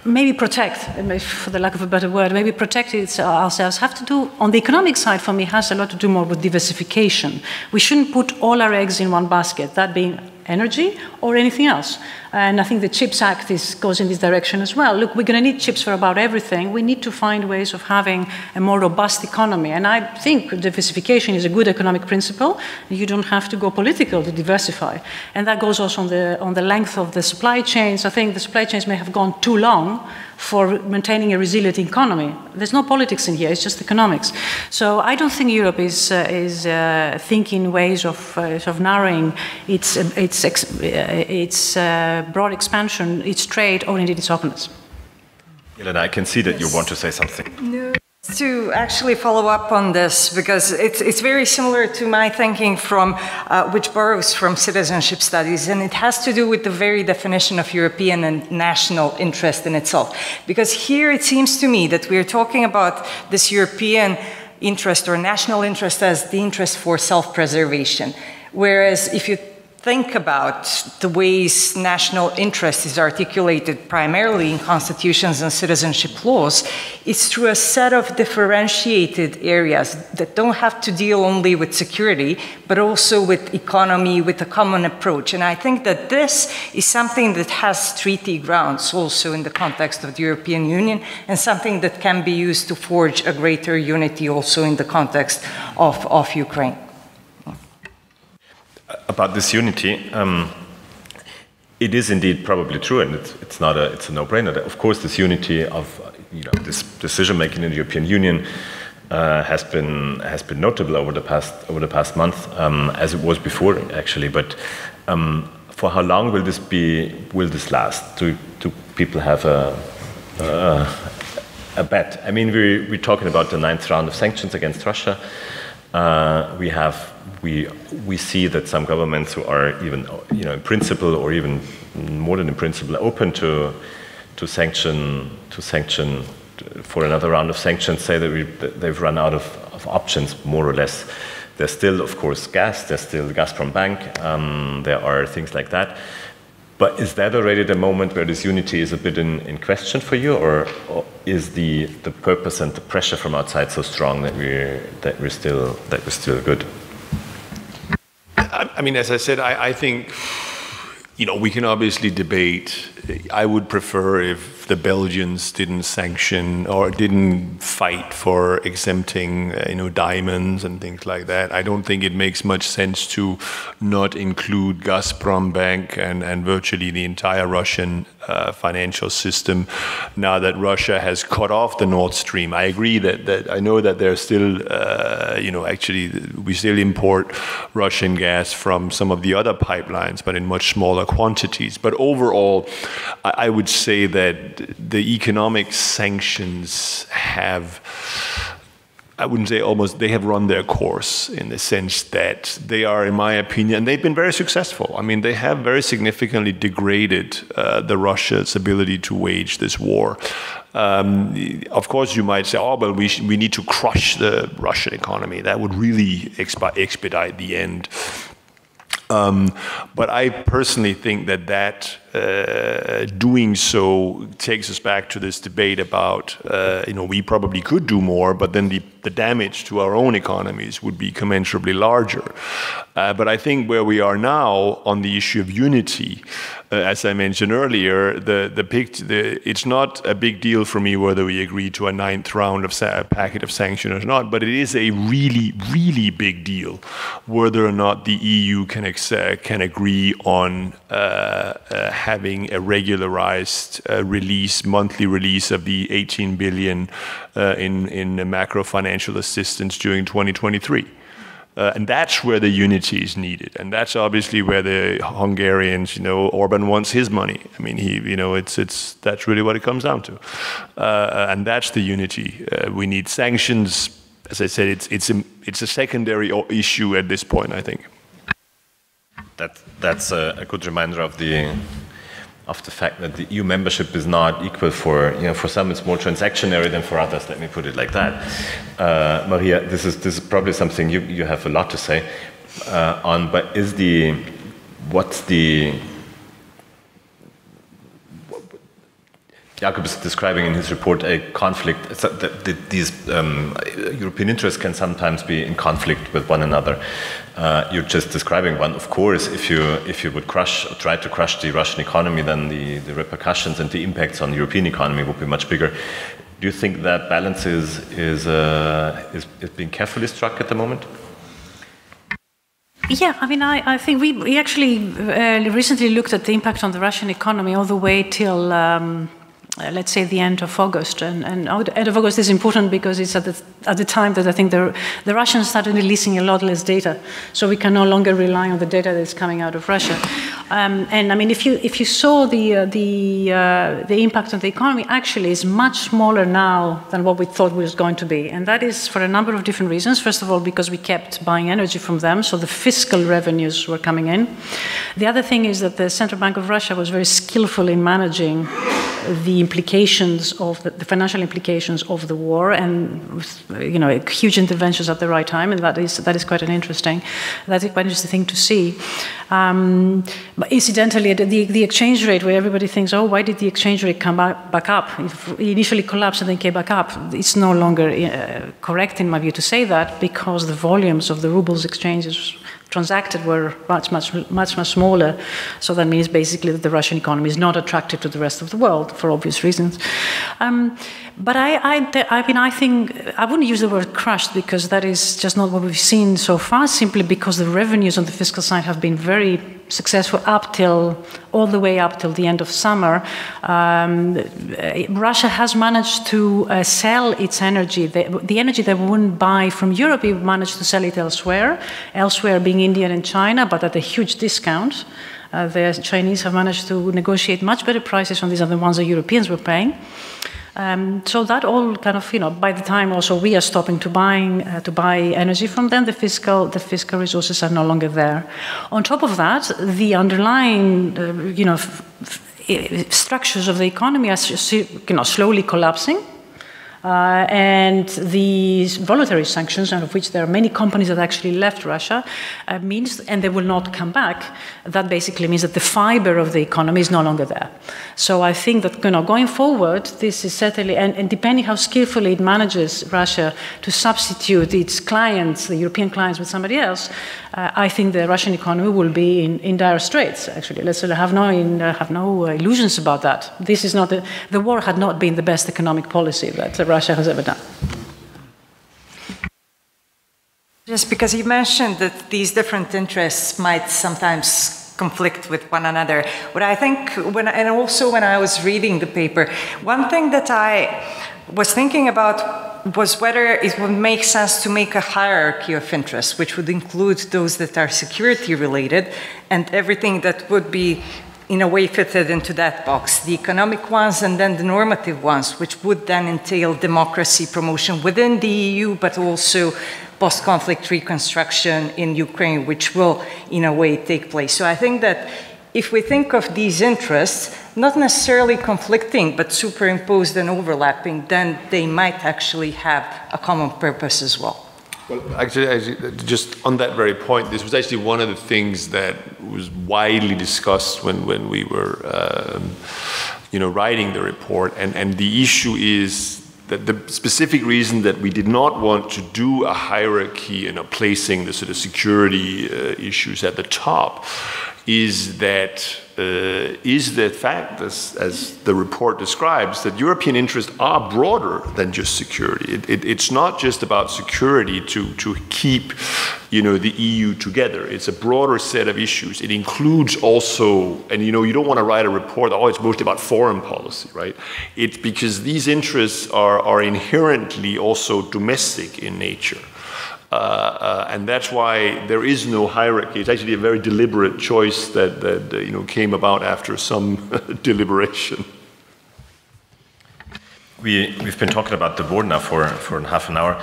E: maybe protect, for the lack of a better word, maybe protect ourselves, have to do, on the economic side, for me, has a lot to do more with diversification. We shouldn't put all our eggs in one basket, that being energy or anything else. And I think the CHIPS Act goes in this direction as well. Look, we're going to need chips for about everything. We need to find ways of having a more robust economy. And I think diversification is a good economic principle. You don't have to go political to diversify. And that goes also on the length of the supply chains. I think the supply chains may have gone too long for maintaining a resilient economy. There's no politics in here, it's just economics. So I don't think Europe is thinking ways of narrowing its broad expansion, its trade, or indeed its openness.
B: Elena, I can see that you want to say something.
D: No. To actually follow up on this, because it's very similar to my thinking which borrows from citizenship studies, and it has to do with the very definition of European and national interest in itself. Because here it seems to me that we're talking about this European interest or national interest as the interest for self-preservation. Whereas if you think about the ways national interest is articulated primarily in constitutions and citizenship laws, it's through a set of differentiated areas that don't have to deal only with security, but also with economy, with a common approach. And I think that this is something that has treaty grounds also in the context of the European Union, and something that can be used to forge a greater unity also in the context of Ukraine.
B: About this unity, it is indeed probably true, and it's a no-brainer. Of course, this unity of this decision-making in the European Union has been notable over the past month, as it was before actually. But for how long will this last? Do people have a bet? I mean, we're talking about the 9th round of sanctions against Russia. We see that some governments who are even, in principle or even more than in principle, open to sanction for another round of sanctions, say that they've run out of options, more or less. There's still, of course, gas. There's still the Gazprom Bank. There are things like that. But is that already the moment where this unity is a bit in question for you, or is the purpose and the pressure from outside so strong that we're still good?
C: I mean, as I said, I think, we can obviously debate. I would prefer if the Belgians didn't sanction or didn't fight for exempting, diamonds and things like that. I don't think it makes much sense to not include Gazprom Bank and virtually the entire Russian financial system now that Russia has cut off the Nord Stream. I agree that I know that there's still, actually we still import Russian gas from some of the other pipelines, but in much smaller quantities. But overall, I would say that the economic sanctions have, I wouldn't say almost, they have run their course in the sense that they are, in my opinion, they've been very successful. I mean, they have very significantly degraded the Russia's ability to wage this war. Of course, you might say, well, we need to crush the Russian economy. That would really expedite the end. But I personally think that doing so takes us back to this debate about, we probably could do more, but then the damage to our own economies would be commensurably larger. But I think where we are now on the issue of unity, as I mentioned earlier, it's not a big deal for me whether we agree to a 9th round of packet of sanctions or not, but it is a really, really big deal whether or not the EU can agree on having a regularized monthly release of the 18 billion in macro financial assistance during 2023. And that's where the unity is needed, and that's obviously where the Hungarians, Orban wants his money. I mean, that's really what it comes down to, and that's the unity we need. Sanctions, as I said, it's a secondary issue at this point, I think.
B: That's a good reminder of the fact that the EU membership is not equal for some it's more transactionary than for others. Let me put it like that. Maria, this is probably something you have a lot to say on. But Jakob is describing in his report a conflict. These European interests can sometimes be in conflict with one another. You're just describing one. Of course, if you would try to crush the Russian economy, then the repercussions and the impacts on the European economy would be much bigger. Do you think that balance is being carefully struck at the moment?
E: Yeah, I mean, I think we actually recently looked at the impact on the Russian economy all the way till let's say the end of August, and end of August is important because it's at the time that I think the Russians started releasing a lot less data, so we can no longer rely on the data that's coming out of Russia. And I mean, if you saw the impact on the economy, actually is much smaller now than what we thought it was going to be, and that is for a number of different reasons. First of all, because we kept buying energy from them, so the fiscal revenues were coming in. The other thing is that the Central Bank of Russia was very skillful in managing the implications of the financial implications of the war, and huge interventions at the right time, and that is quite an interesting thing to see. But incidentally, the exchange rate, where everybody thinks, oh, why did the exchange rate come back up? It initially collapsed and then came back up. It's no longer correct, in my view, to say that, because the volumes of the rubles exchanges transacted were much smaller. So that means basically that the Russian economy is not attractive to the rest of the world for obvious reasons. But I think I wouldn't use the word crushed, because that is just not what we've seen so far, simply because the revenues on the fiscal side have been very successful all the way up till the end of summer. Russia has managed to sell its energy. The energy that we wouldn't buy from Europe, we managed to sell it elsewhere being India and China, but at a huge discount. The Chinese have managed to negotiate much better prices on these than the ones the Europeans were paying. So that all kind of, by the time also we are stopping to buy energy from them, the fiscal resources are no longer there. On top of that, the underlying, structures of the economy are, slowly collapsing. And these voluntary sanctions, and of which there are many companies that actually left Russia, means, and they will not come back, that basically means that the fiber of the economy is no longer there. So I think that going forward, this is certainly, and depending how skillfully it manages Russia to substitute its clients, the European clients, with somebody else, I think the Russian economy will be in dire straits, actually. Let's have no illusions about that. This is not, the war had not been the best economic policy that Russia has ever done.
D: Just because you mentioned that these different interests might sometimes conflict with one another. What I think, and also when I was reading the paper, one thing that I was thinking about was whether it would make sense to make a hierarchy of interests, which would include those that are security related and everything that would be in a way fitted into that box, the economic ones and then the normative ones, which would then entail democracy promotion within the EU, but also post-conflict reconstruction in Ukraine, which will, in a way, take place. So I think that if we think of these interests, not necessarily conflicting, but superimposed and overlapping, then they might actually have a common purpose as well.
C: Well, actually, just on that very point, this was actually one of the things that was widely discussed when we were, writing the report. And the issue is that the specific reason that we did not want to do a hierarchy, placing the sort of security issues at the top, is the fact, as the report describes, that European interests are broader than just security. It's not just about security to keep, the EU together. It's a broader set of issues. It includes also, and you don't want to write a report, it's mostly about foreign policy, right? It's because these interests are inherently also domestic in nature. And that's why there is no hierarchy. It's actually a very deliberate choice that came about after some deliberation.
B: We've been talking about the board now for half an hour.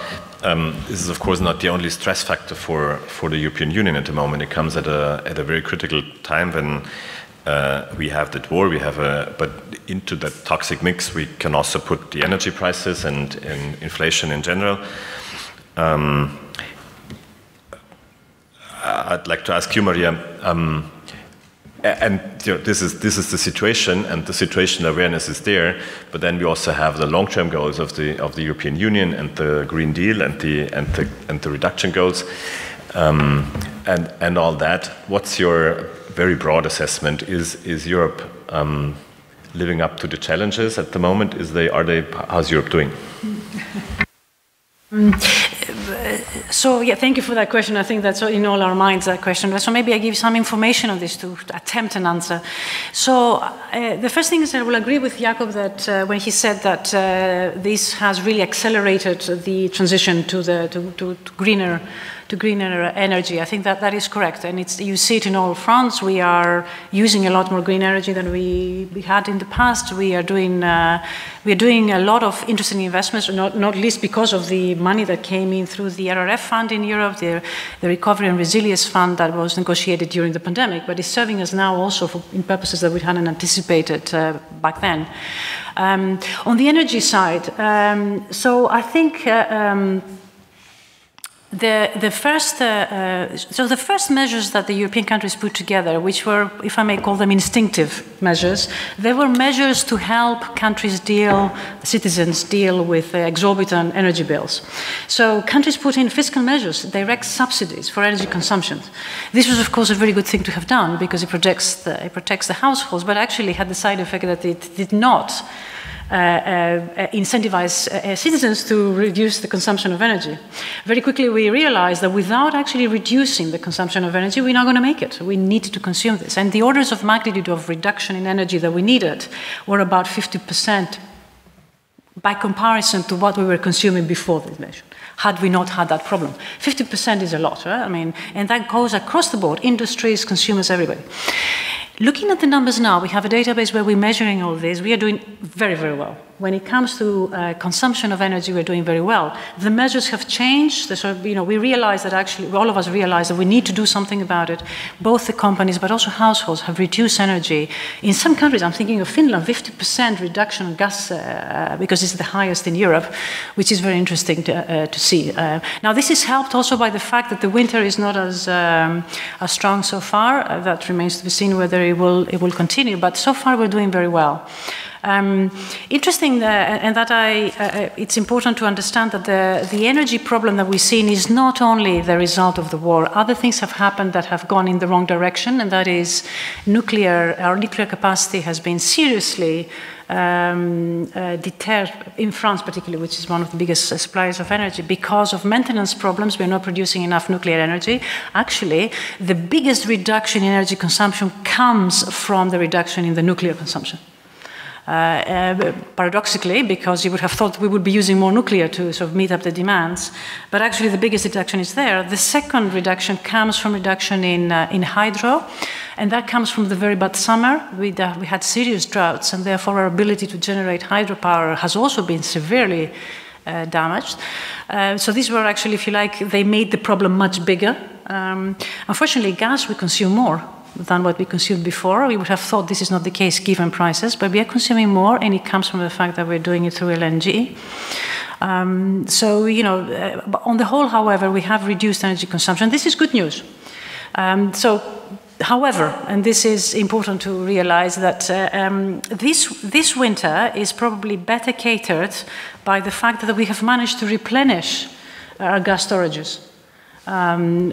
B: This is, of course, not the only stress factor for the European Union at the moment. It comes at a very critical time when we have that war. But into that toxic mix, we can also put the energy prices and inflation in general. I'd like to ask you, Maria, this is the situation, and the situation awareness is there. But then we also have the long-term goals of the European Union and the Green Deal and the reduction goals, and all that. What's your very broad assessment? Is Europe living up to the challenges at the moment? How's Europe doing?
E: So, thank you for that question. I think that's in all our minds, that question. So maybe I give some information on this to attempt an answer. So the first thing is I will agree with Jakob that when he said that this has really accelerated the transition to greener energy. I think that is correct, and you see it in all fronts. We are using a lot more green energy than we had in the past. We are doing a lot of interesting investments, not least because of the money that came in through the RRF fund in Europe, the Recovery and Resilience Fund that was negotiated during the pandemic, but is serving us now also in purposes that we hadn't anticipated back then. On the energy side, so I think. The first measures that the European countries put together, which were, if I may call them, instinctive measures, they were measures to help citizens deal with exorbitant energy bills. So countries put in fiscal measures, direct subsidies for energy consumption. This was, of course, a very good thing to have done because it protects the households, but actually had the side effect that it did not incentivize citizens to reduce the consumption of energy. Very quickly we realized that without actually reducing the consumption of energy, we're not going to make it. We need to consume this. And the orders of magnitude of reduction in energy that we needed were about 50% by comparison to what we were consuming before this measure, had we not had that problem. 50% is a lot, right? I mean, and that goes across the board, industries, consumers, everybody. Looking at the numbers now, we have a database where we're measuring all this. We are doing very, very well. When it comes to consumption of energy, we're doing very well. The measures have changed. We realize that actually, all of us realize that we need to do something about it. Both the companies, but also households, have reduced energy. In some countries, I'm thinking of Finland, 50% reduction of gas, because it's the highest in Europe, which is very interesting to see. Now, this is helped also by the fact that the winter is not as strong so far. That remains to be seen whether it will continue, but so far we're doing very well. Interesting, and that it's important to understand that the energy problem that we've seen is not only the result of the war. Other things have happened that have gone in the wrong direction, and that is our nuclear capacity has been seriously deterred, in France particularly, which is one of the biggest suppliers of energy, because of maintenance problems. We're not producing enough nuclear energy. Actually, the biggest reduction in energy consumption comes from the reduction in the nuclear consumption. Paradoxically, because you would have thought we would be using more nuclear to sort of meet up the demands, but actually the biggest reduction is there. The second reduction comes from reduction in hydro, and that comes from the very bad summer. We had serious droughts, and therefore our ability to generate hydropower has also been severely damaged. So these were actually, if you like, they made the problem much bigger. Unfortunately, gas we consume more than what we consumed before. We would have thought this is not the case given prices, but we are consuming more, and it comes from the fact that we're doing it through LNG. So, you know, on the whole, however, we have reduced energy consumption. This is good news. However, and this is important to realize that this winter is probably better catered by the fact that we have managed to replenish our gas storages.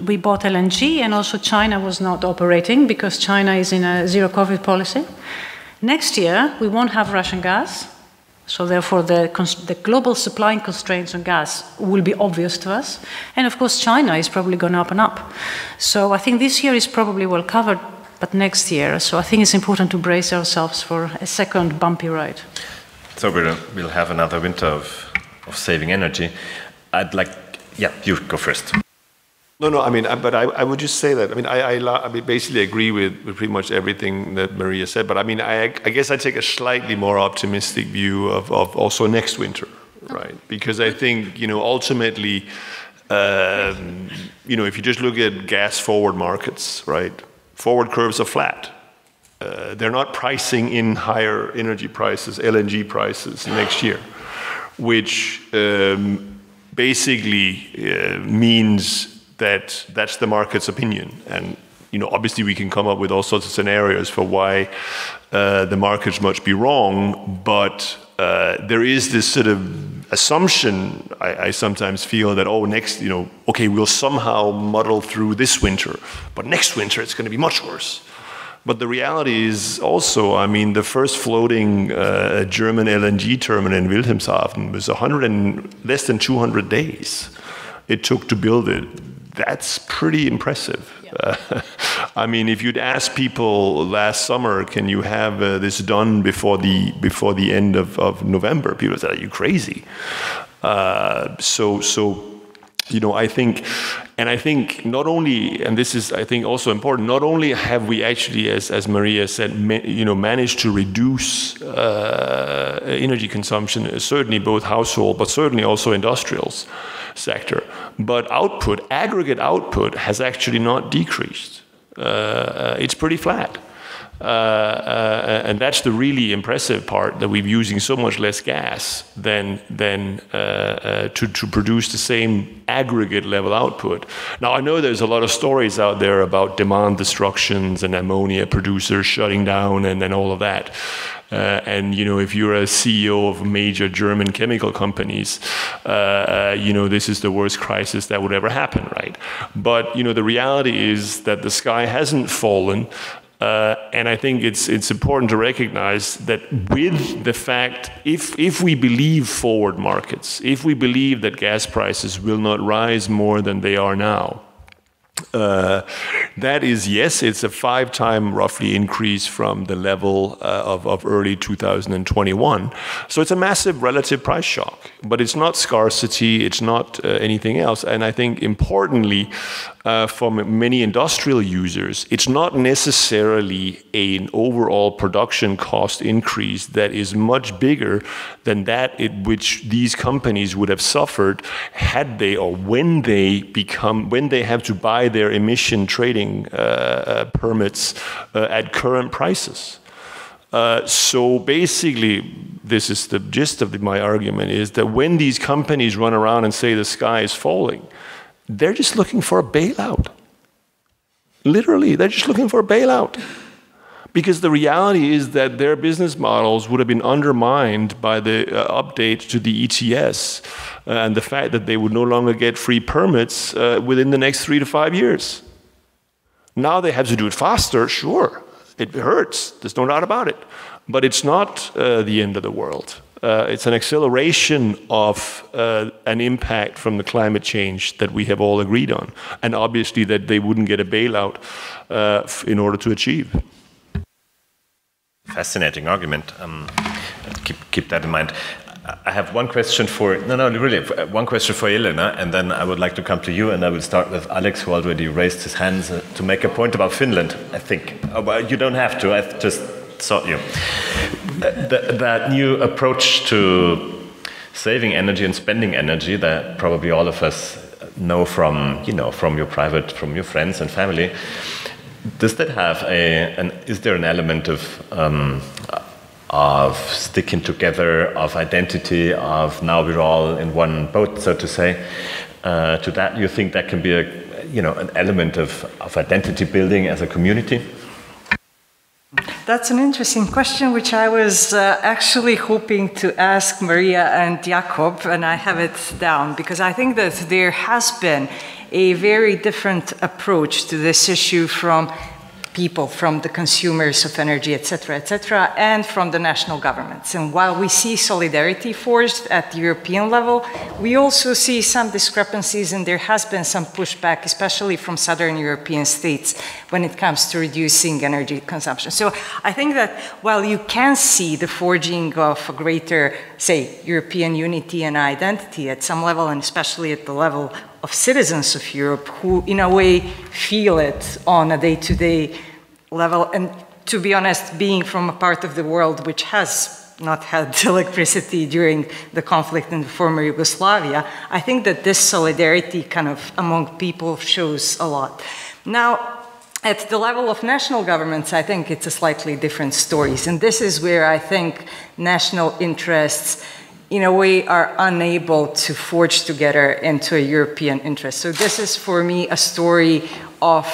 E: We bought LNG, and also China was not operating because China is in a zero-COVID policy. Next year, we won't have Russian gas, so therefore the global supply constraints on gas will be obvious to us. And of course, China is probably going to open up. So I think this year is probably well covered, but next year. So I think it's important to brace ourselves for a second bumpy ride.
B: So we'll have another winter of saving energy. I'd like, yeah, you go first.
C: No, I mean, but I would just say that, I mean, I basically agree with pretty much everything that Maria said, but I mean, I guess I take a slightly more optimistic view of also next winter, right? Because I think, you know, ultimately, you know, if you just look at gas forward markets, right, forward curves are flat. They're not pricing in higher energy prices, LNG prices next year, which basically means that that's the market's opinion. And, you know, obviously we can come up with all sorts of scenarios for why the markets must be wrong, but there is this sort of assumption, I sometimes feel, that, oh, next, you know, okay, we'll somehow muddle through this winter, but next winter it's going to be much worse. But the reality is also, I mean, the first floating German LNG terminal in Wilhelmshaven was less than 200 days it took to build it. That's pretty impressive. Yeah. I mean, if you'd asked people last summer, can you have this done before the end of November? People said, are you crazy? So you know, I think not only, and this is, I think, also important, not only have we actually, as Maria said, you know, managed to reduce energy consumption, certainly both household, but certainly also industrials sector, but aggregate output has actually not decreased. It's pretty flat. And that's the really impressive part, that we're using so much less gas than to produce the same aggregate level output. Now, I know there's a lot of stories out there about demand destructions and ammonia producers shutting down and all of that. And, you know, if you're a CEO of major German chemical companies, you know, this is the worst crisis that would ever happen, right? But, you know, the reality is that the sky hasn't fallen. And I think it's important to recognize that with the fact, if we believe forward markets, if we believe that gas prices will not rise more than they are now, that is, yes, it's a 5-time roughly increase from the level of early 2021. So it's a massive relative price shock, but it's not scarcity, it's not anything else. And I think importantly, for many industrial users, it's not necessarily an overall production cost increase that is much bigger than that which these companies would have suffered had they, or when they have to buy their emission trading permits at current prices. So basically, this is the gist of my argument, is that when these companies run around and say the sky is falling, they're just looking for a bailout. Literally, they're just looking for a bailout. Because the reality is that their business models would have been undermined by the update to the ETS and the fact that they would no longer get free permits within the next 3 to 5 years. Now they have to do it faster, sure. It hurts, there's no doubt about it. But it's not the end of the world. It's an acceleration of an impact from the climate change that we have all agreed on. And obviously that they wouldn't get a bailout in order to achieve.
B: Fascinating argument. Keep that in mind. I have one question one question for Elena, and then I would like to come to you, and I will start with Alex, who already raised his hands to make a point about Finland, I think. Well, you don't have to, I just saw you. That new approach to saving energy and spending energy that probably all of us know from your friends and family. Does that have is there an element of of sticking together, of identity, of now we're all in one boat, so to say. To that, you think that can be an element of identity building as a community?
D: That's an interesting question, which I was actually hoping to ask Maria and Jakob, and I have it down, because I think that there has been a very different approach to this issue from people, from the consumers of energy, etc., and from the national governments. And while we see solidarity forged at the European level, we also see some discrepancies, and there has been some pushback, especially from southern European states, when it comes to reducing energy consumption. So I think that while you can see the forging of a greater, say, European unity and identity at some level, and especially at the level of citizens of Europe who, in a way, feel it on a day-to-day level. And to be honest, being from a part of the world which has not had electricity during the conflict in the former Yugoslavia, I think that this solidarity kind of among people shows a lot. Now, at the level of national governments, I think it's a slightly different story. And this is where I think national interests in a way, are unable to forge together into a European interest. So this is, for me, a story of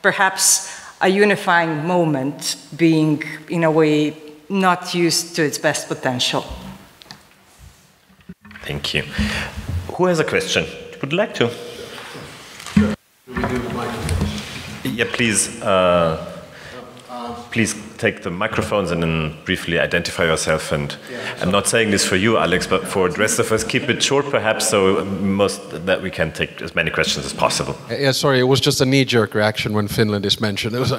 D: perhaps a unifying moment being, in a way, not used to its best potential.
B: Thank you. Who has a question? Would you like to?
A: Sure.
B: Yeah, please. Please take the microphones and then briefly identify yourself. And I'm not saying this for you, Alex, but for the rest of us, keep it short, perhaps, so that we can take as many questions as possible.
A: Yeah, sorry, it was just a knee-jerk reaction when Finland is mentioned. It was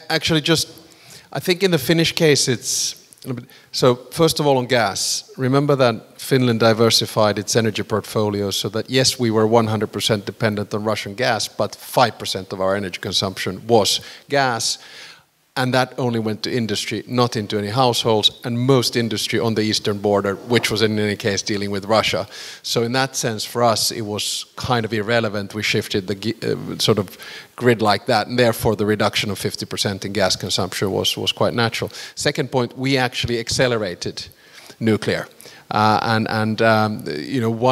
A: actually just, I think in the Finnish case, it's so. First of all, on gas, remember that Finland diversified its energy portfolio so that yes, we were 100% dependent on Russian gas, but 5% of our energy consumption was gas. And that only went to industry, not into any households, and most industry on the eastern border, which was in any case dealing with Russia. So in that sense, for us, it was kind of irrelevant. We shifted the sort of grid like that, and therefore the reduction of 50% in gas consumption was quite natural. Second point, we actually accelerated nuclear. One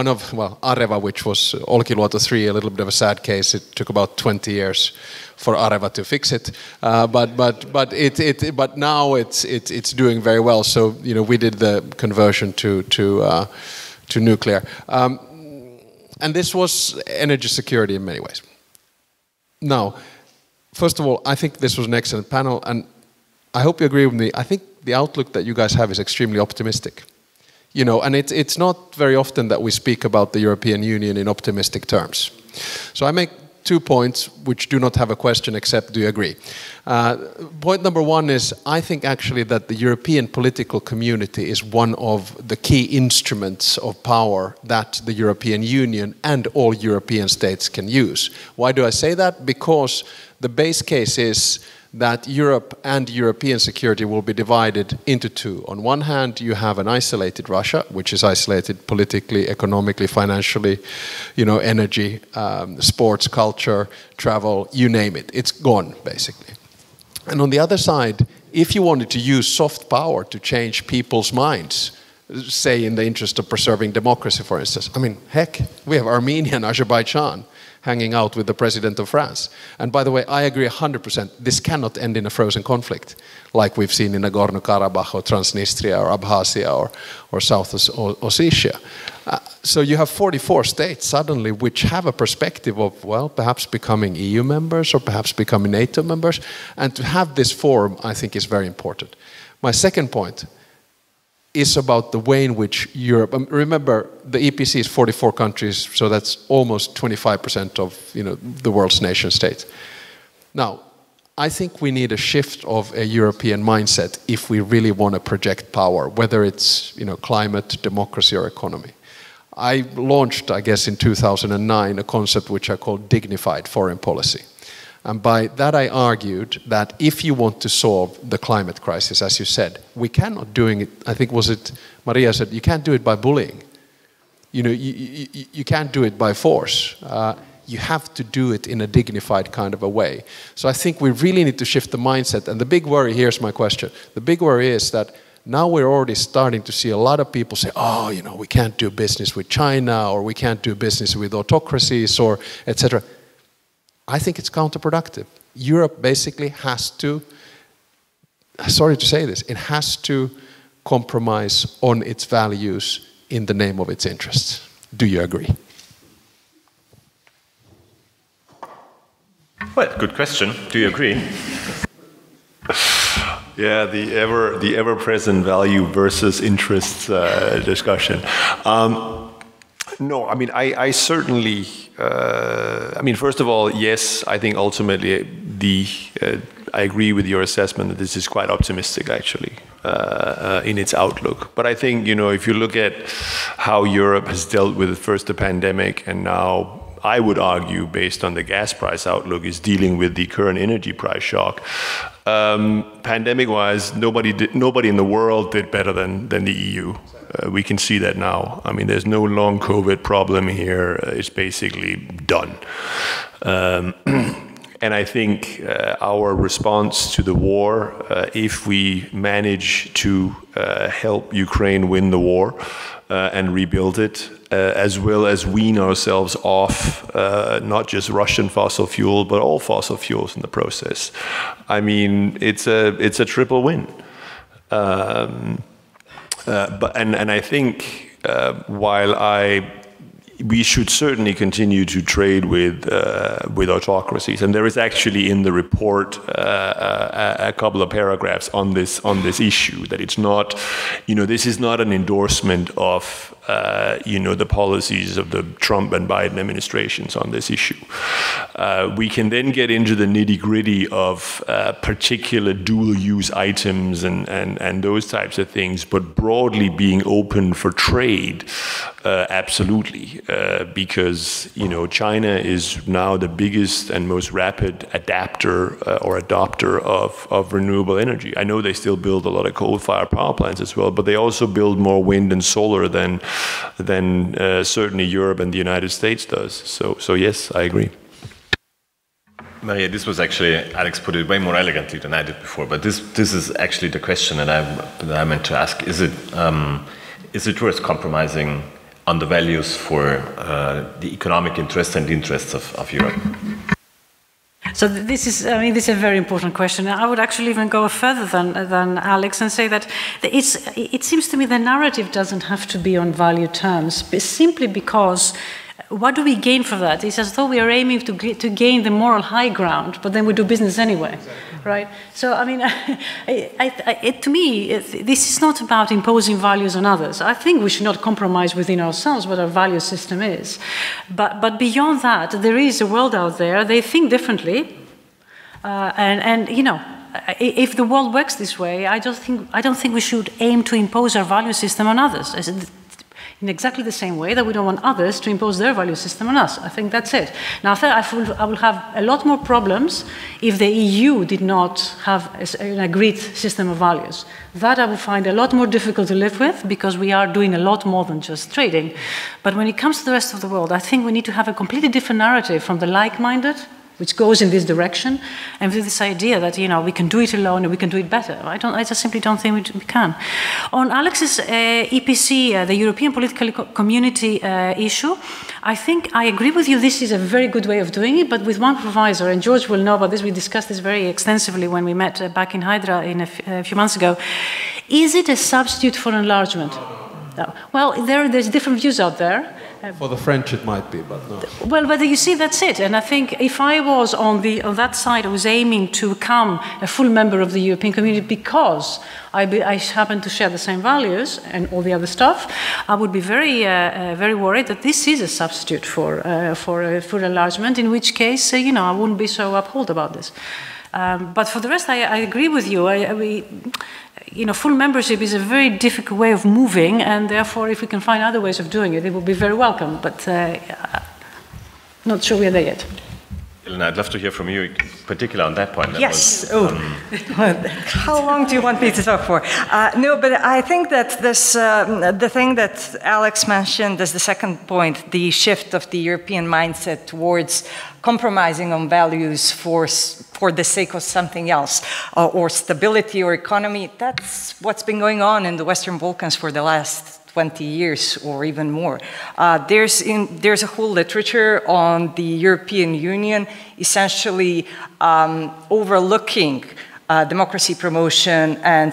A: of, Areva, which was Olkiluoto 3, a little bit of a sad case. It took about 20 years for Areva to fix it, but now it's doing very well. So we did the conversion to nuclear, and this was energy security in many ways. Now, first of all, I think this was an excellent panel, and I hope you agree with me. I think the outlook that you guys have is extremely optimistic. And it's not very often that we speak about the European Union in optimistic terms. So I make 2 points which do not have a question except do you agree? Point number one is I think actually that the European political community is one of the key instruments of power that the European Union and all European states can use. Why do I say that? Because the base case is that Europe and European security will be divided into two. On one hand, you have an isolated Russia, which is isolated politically, economically, financially, energy, sports, culture, travel, you name it. It's gone, basically. And on the other side, if you wanted to use soft power to change people's minds, say in the interest of preserving democracy, for instance, heck, we have Armenia and Azerbaijan hanging out with the president of France. And by the way, I agree 100%, this cannot end in a frozen conflict, like we've seen in Nagorno-Karabakh or Transnistria or Abkhazia or South Ossetia. So you have 44 states suddenly which have a perspective of, perhaps becoming EU members or perhaps becoming NATO members. And to have this forum, I think, is very important. My second point is about the way in which Europe, remember the EPC is 44 countries, so that's almost 25% of the world's nation states. Now, I think we need a shift of a European mindset if we really want to project power, whether it's climate, democracy or economy. I launched, I guess in 2009, a concept which I call dignified foreign policy. And by that I argued that if you want to solve the climate crisis, as you said, we cannot do it, I think was it Maria said, you can't do it by bullying. You can't do it by force. you have to do it in a dignified kind of a way. So I think we really need to shift the mindset. And the big worry, here's my question, the big worry is that now we're already starting to see a lot of people say, oh, you know, we can't do business with China, or we can't do business with autocracies, or etc. I think it's counterproductive. Europe basically has to, sorry to say this, it has to compromise on its values in the name of its interests. Do you agree?
B: Well, good question. Do you agree?
C: Yeah, the ever-present value versus interests discussion. No, I mean, I certainly, I mean, first of all, yes, I think ultimately I agree with your assessment that this is quite optimistic, actually, in its outlook. But I think, you know, if you look at how Europe has dealt with first the pandemic, and now I would argue, based on the gas price outlook, is dealing with the current energy price shock. Pandemic-wise, nobody in the world did better than the EU. We can see that now. I mean, there's no long COVID problem here. It's basically done. And I think our response to the war, if we manage to help Ukraine win the war and rebuild it, as well as wean ourselves off not just Russian fossil fuel, but all fossil fuels in the process. I mean, it's a triple win. But I think while we should certainly continue to trade with autocracies, and there is actually in the report a couple of paragraphs on this issue, that it's not, you know, this is not an endorsement of you know, the policies of the Trump and Biden administrations on this issue. We can then get into the nitty-gritty of particular dual-use items and those types of things, but broadly being open for trade, absolutely, because, you know, China is now the biggest and most rapid adapter or adopter of renewable energy. I know they still build a lot of coal-fired power plants as well, but they also build more wind and solar than certainly Europe and the United States does. So yes, I agree.
B: Maria, this was actually, Alex put it way more elegantly than I did before, but this is actually the question that I meant to ask. Is it worth compromising on the values for the economic interests and the interests of Europe?
E: So this is a very important question. I would actually even go further than Alex and say that it seems to me the narrative doesn't have to be on value terms, simply because what do we gain from that? It's as though we are aiming to gain the moral high ground, but then we do business anyway, right? So, I mean, to me, this is not about imposing values on others. I think we should not compromise within ourselves what our value system is. But beyond that, there is a world out there. They think differently, and you know, if the world works this way, I don't think we should aim to impose our value system on others. In exactly the same way that we don't want others to impose their value system on us. I think that's it. Now, I will have a lot more problems if the EU did not have an agreed system of values. That I will find a lot more difficult to live with, because we are doing a lot more than just trading. But when it comes to the rest of the world, I think we need to have a completely different narrative from the like-minded, which goes in this direction, and with this idea that, you know, we can do it alone and we can do it better. I just simply don't think we can. On Alex's EPC, the European Political Community issue, I think I agree with you. This is a very good way of doing it, but with one proviso, and George will know about this. We discussed this very extensively when we met back in Hydra a few months ago. Is it a substitute for enlargement? No. Well, there's different views out there.
A: For the French it might be, but no.
E: Well, whether you see, that's it. And I think if I was on that side, I was aiming to become a full member of the European community because I happen to share the same values and all the other stuff, I would be very, very worried that this is a substitute for enlargement, in which case, you know, I wouldn't be so uphold about this. But for the rest, I agree with you. You know, full membership is a very difficult way of moving, and therefore, if we can find other ways of doing it, it will be very welcome. But not sure we are there yet.
B: Elena, I'd love to hear from you, in particular on that point.
D: Yes. How long do you want me to talk for? No, but I think that this, the thing that Alex mentioned as the second point, the shift of the European mindset towards compromising on values for the sake of something else, or stability or economy, that's what's been going on in the Western Balkans for the last 20 years or even more. There's a whole literature on the European Union essentially overlooking democracy promotion and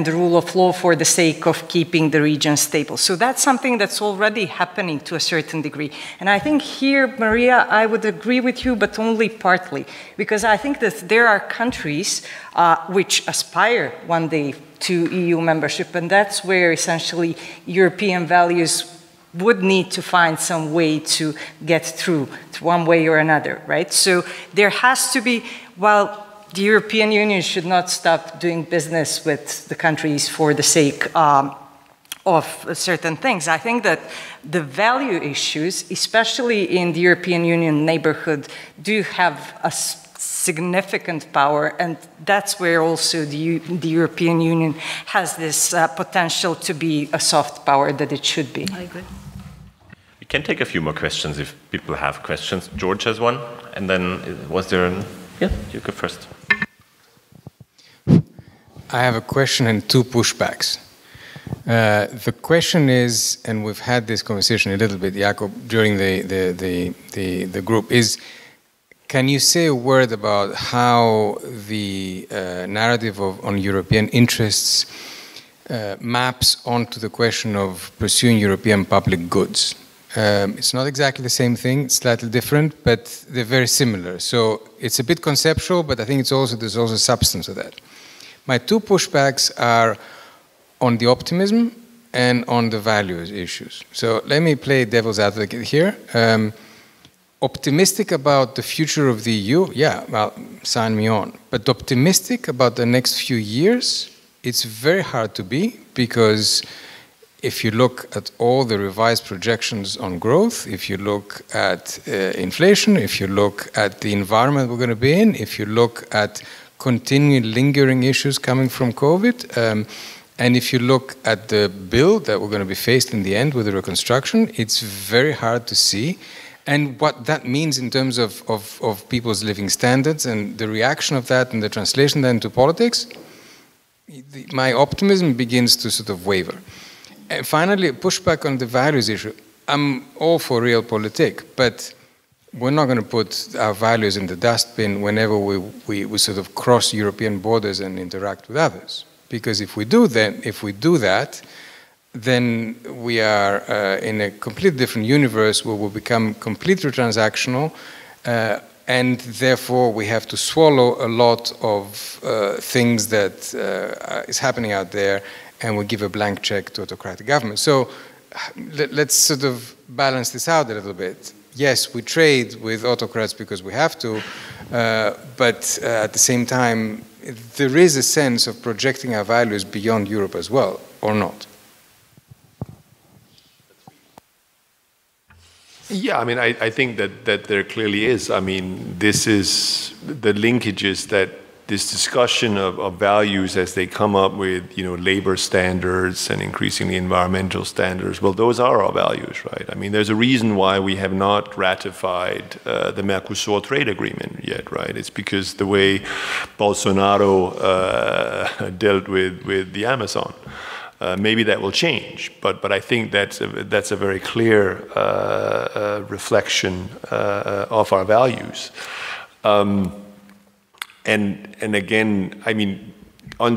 D: the rule of law for the sake of keeping the region stable. So that's something that's already happening to a certain degree. And I think here, Maria, I would agree with you, but only partly, because I think that there are countries which aspire one day to EU membership, and that's where essentially European values would need to find some way to get through one way or another, right? So there has to be, while the European Union should not stop doing business with the countries for the sake of certain things. I think that the value issues, especially in the European Union neighborhood, do have a significant power, and that's where also the European Union has this potential to be a soft power that it should be.
E: I agree.
B: We can take a few more questions if people have questions. George has one, and then was there an... Yeah, you go first.
F: I have a question and two pushbacks. The question is, and we've had this conversation a little bit, Jakob, during the group, is can you say a word about how the narrative on European interests maps onto the question of pursuing European public goods? It's not exactly the same thing, it's slightly different, but they're very similar. So it's a bit conceptual, but I think there's also substance to that. My two pushbacks are on the optimism and on the values issues. So let me play devil's advocate here. Optimistic about the future of the EU, yeah, well, sign me on. But optimistic about the next few years, it's very hard to be, because if you look at all the revised projections on growth, if you look at inflation, if you look at the environment we're going to be in, if you look at continuing lingering issues coming from COVID, and if you look at the bill that we're going to be faced in the end with the reconstruction, it's very hard to see. And what that means in terms of people's living standards and the reaction of that and the translation then to politics, my optimism begins to sort of waver. And finally, a pushback on the values issue. I'm all for realpolitik, but we're not going to put our values in the dustbin whenever we sort of cross European borders and interact with others. Because if we do that, then we are in a completely different universe where we'll become completely transactional, and therefore we have to swallow a lot of things that is happening out there, and we give a blank check to autocratic government. So let's sort of balance this out a little bit. Yes, we trade with autocrats because we have to, but at the same time, there is a sense of projecting our values beyond Europe as well, or not?
C: Yeah, I mean, I think that there clearly is. I mean, this is the linkages that this discussion of values as they come up with, labor standards and increasingly environmental standards. Well, those are our values, right? I mean, there's a reason why we have not ratified the Mercosur trade agreement yet, right? It's because the way Bolsonaro dealt with the Amazon. Maybe that will change, but I think that's a very clear reflection of our values. And again, I mean, on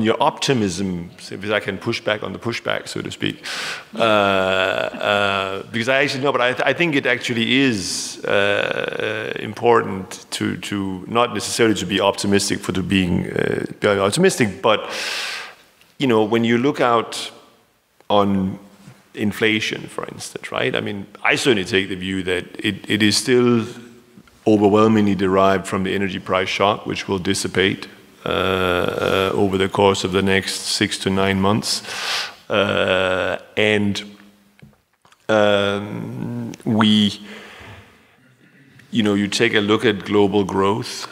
C: your optimism, if I can push back on the pushback, so to speak, because I actually know, but I think it actually is important to not necessarily to be optimistic for being optimistic, but when you look out on inflation, for instance, right? I mean, I certainly take the view that it is still overwhelmingly derived from the energy price shock, which will dissipate over the course of the next 6 to 9 months. you take a look at global growth.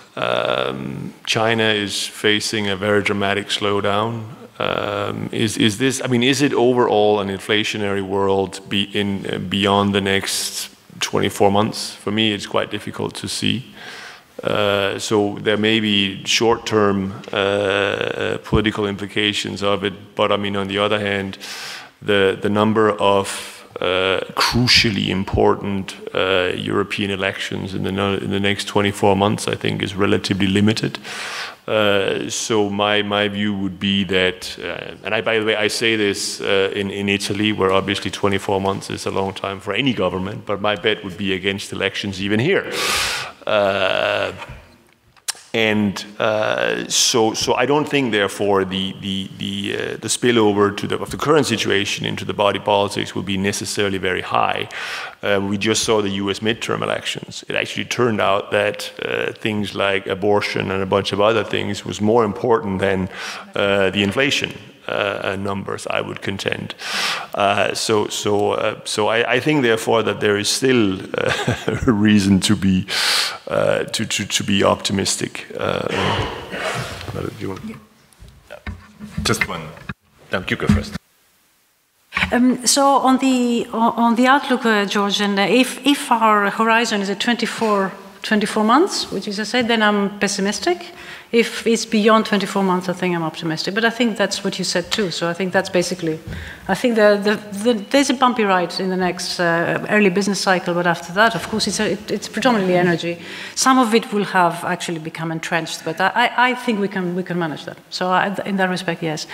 C: China is facing a very dramatic slowdown. Is this? I mean, is it overall an inflationary world beyond the next 24 months? For me, it's quite difficult to see. So there may be short-term political implications of it, but I mean, on the other hand, the number of crucially important European elections in the next 24 months, I think, is relatively limited. So my view would be that, and by the way, I say this in Italy, where obviously 24 months is a long time for any government, but my bet would be against elections even here. So I don't think, therefore, the spillover of the current situation into the body politics will be necessarily very high. We just saw the U.S. midterm elections. It actually turned out that things like abortion and a bunch of other things was more important than the inflation numbers, I would contend. So I think, therefore, that there is still a reason to be optimistic.
B: Just one. No, you go first.
E: So on the outlook, George, and if our horizon is at 24 months, which is I said, then I'm pessimistic. If it's beyond 24 months, I think I'm optimistic. But I think that's what you said too. So I think that's basically, I think there's a bumpy ride in the next early business cycle. But after that, of course, it's predominantly energy. Some of it will have actually become entrenched. But I think we can manage that. So in that respect, yes.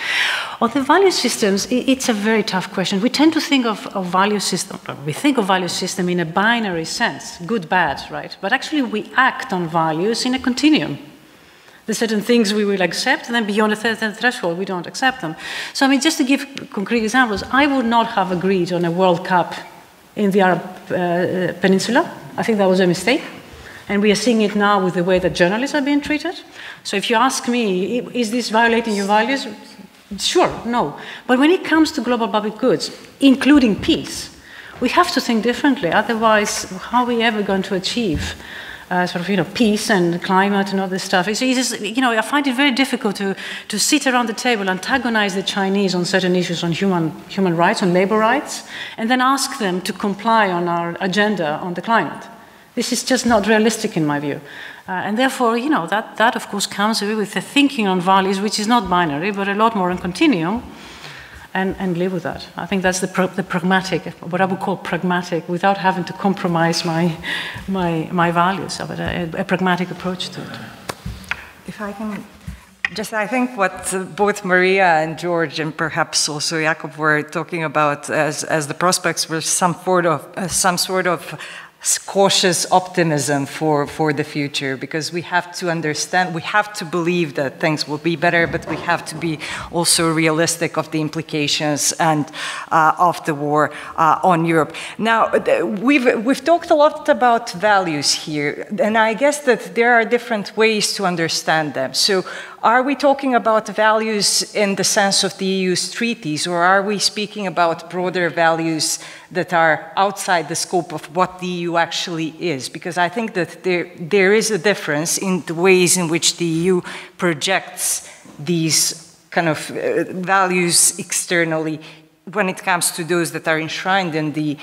E: On the value systems, it's a very tough question. We tend to think of value system. We think of value system in a binary sense, good, bad, right? But actually, we act on values in a continuum. There's certain things we will accept, and then beyond a certain threshold, we don't accept them. So, I mean, just to give concrete examples, I would not have agreed on a World Cup in the Arab Peninsula. I think that was a mistake. And we are seeing it now with the way that journalists are being treated. So if you ask me, is this violating your values? Sure, no. But when it comes to global public goods, including peace, we have to think differently. Otherwise, how are we ever going to achieve peace and climate and all this stuff? It's just, I find it very difficult to sit around the table, antagonize the Chinese on certain issues on human rights, on labor rights, and then ask them to comply on our agenda on the climate. This is just not realistic in my view. And therefore, that of course comes with the thinking on values, which is not binary, but a lot more in continuum, and live with that. I think that's the pragmatic, what I would call pragmatic, without having to compromise my values, but a pragmatic approach to it.
D: If I can I think what both Maria and George and perhaps also Jakob were talking about as the prospects were some sort of cautious optimism for the future, because we have to understand, we have to believe that things will be better, but we have to be also realistic of the implications and of the war on Europe. Now, we've talked a lot about values here, and I guess that there are different ways to understand them. So, are we talking about values in the sense of the EU's treaties, or are we speaking about broader values that are outside the scope of what the EU actually is? Because I think that there is a difference in the ways in which the EU projects these kind of values externally when it comes to those that are enshrined in the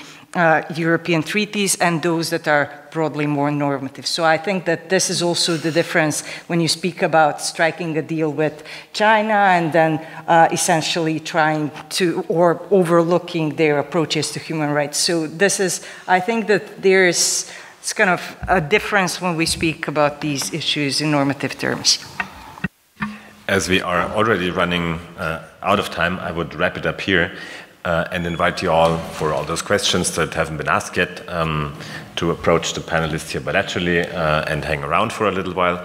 D: European treaties and those that are broadly more normative. So I think that this is also the difference when you speak about striking a deal with China and then essentially trying to, or overlooking their approaches to human rights. So this is, I think that it's kind of a difference when we speak about these issues in normative terms.
B: As we are already running out of time, I would wrap it up here and invite you all, for all those questions that haven't been asked yet, to approach the panelists here bilaterally and hang around for a little while.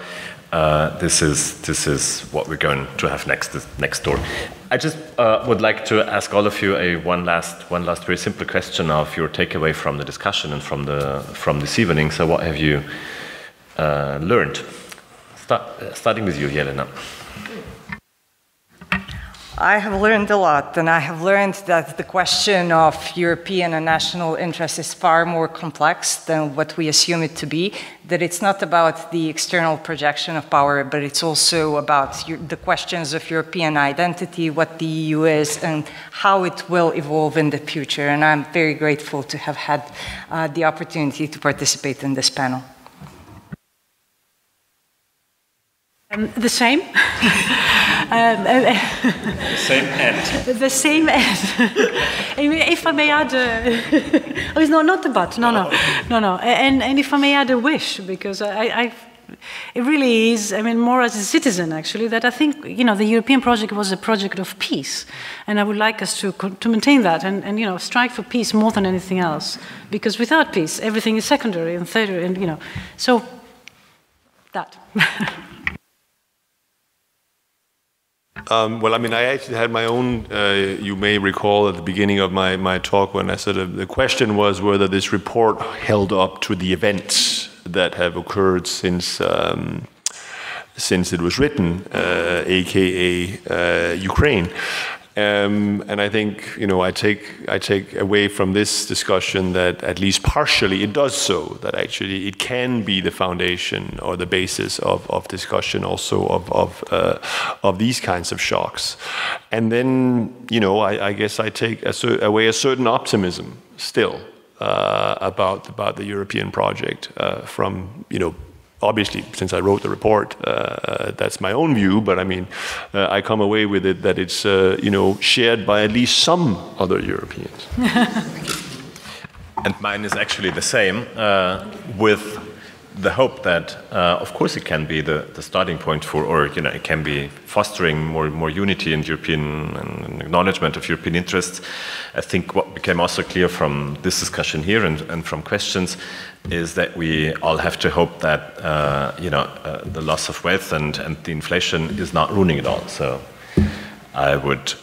B: This is what we're going to have next door. I just would like to ask all of you one last very simple question of your takeaway from the discussion and from this evening. So, what have you learned? Starting with you, Jelena.
D: I have learned a lot, and I have learned that the question of European and national interest is far more complex than what we assume it to be, that it's not about the external projection of power, but it's also about the questions of European identity, what the EU is, and how it will evolve in the future. And I'm very grateful to have had the opportunity to participate in this panel.
E: The same.
B: The same end.
E: The same end. If I may add, oh, no, not the but. No. And if I may add a wish, because it really is. I mean, more as a citizen, actually, that I think the European project was a project of peace, and I would like us to maintain that and strive for peace more than anything else, because without peace, everything is secondary and third, and so that.
C: Well, I mean, I actually had my own, you may recall at the beginning of my talk when I said the question was whether this report held up to the events that have occurred since it was written, aka Ukraine. And I think, I take away from this discussion that at least partially it does so, that actually it can be the foundation or the basis of discussion also of these kinds of shocks. And then, I guess I take away a certain optimism still about the European project from, obviously, since I wrote the report, that's my own view, but I mean, I come away with it that it's, shared by at least some other Europeans.
B: Thank you. And mine is actually the same, with the hope that, of course, it can be the starting point for, or it can be fostering more unity in European and acknowledgement of European interests. I think what became also clear from this discussion here and from questions is that we all have to hope that the loss of wealth and the inflation is not ruining it all. So I would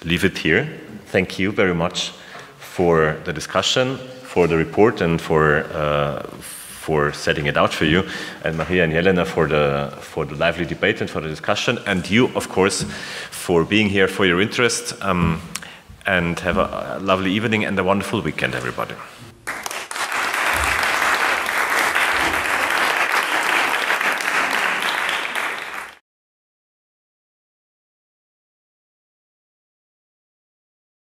B: leave it here. Thank you very much for the discussion, for the report, and for setting it out for you, and Maria and Jelena for the lively debate and for the discussion, and you, of course, for being here, for your interest, and have a lovely evening and a wonderful weekend, everybody.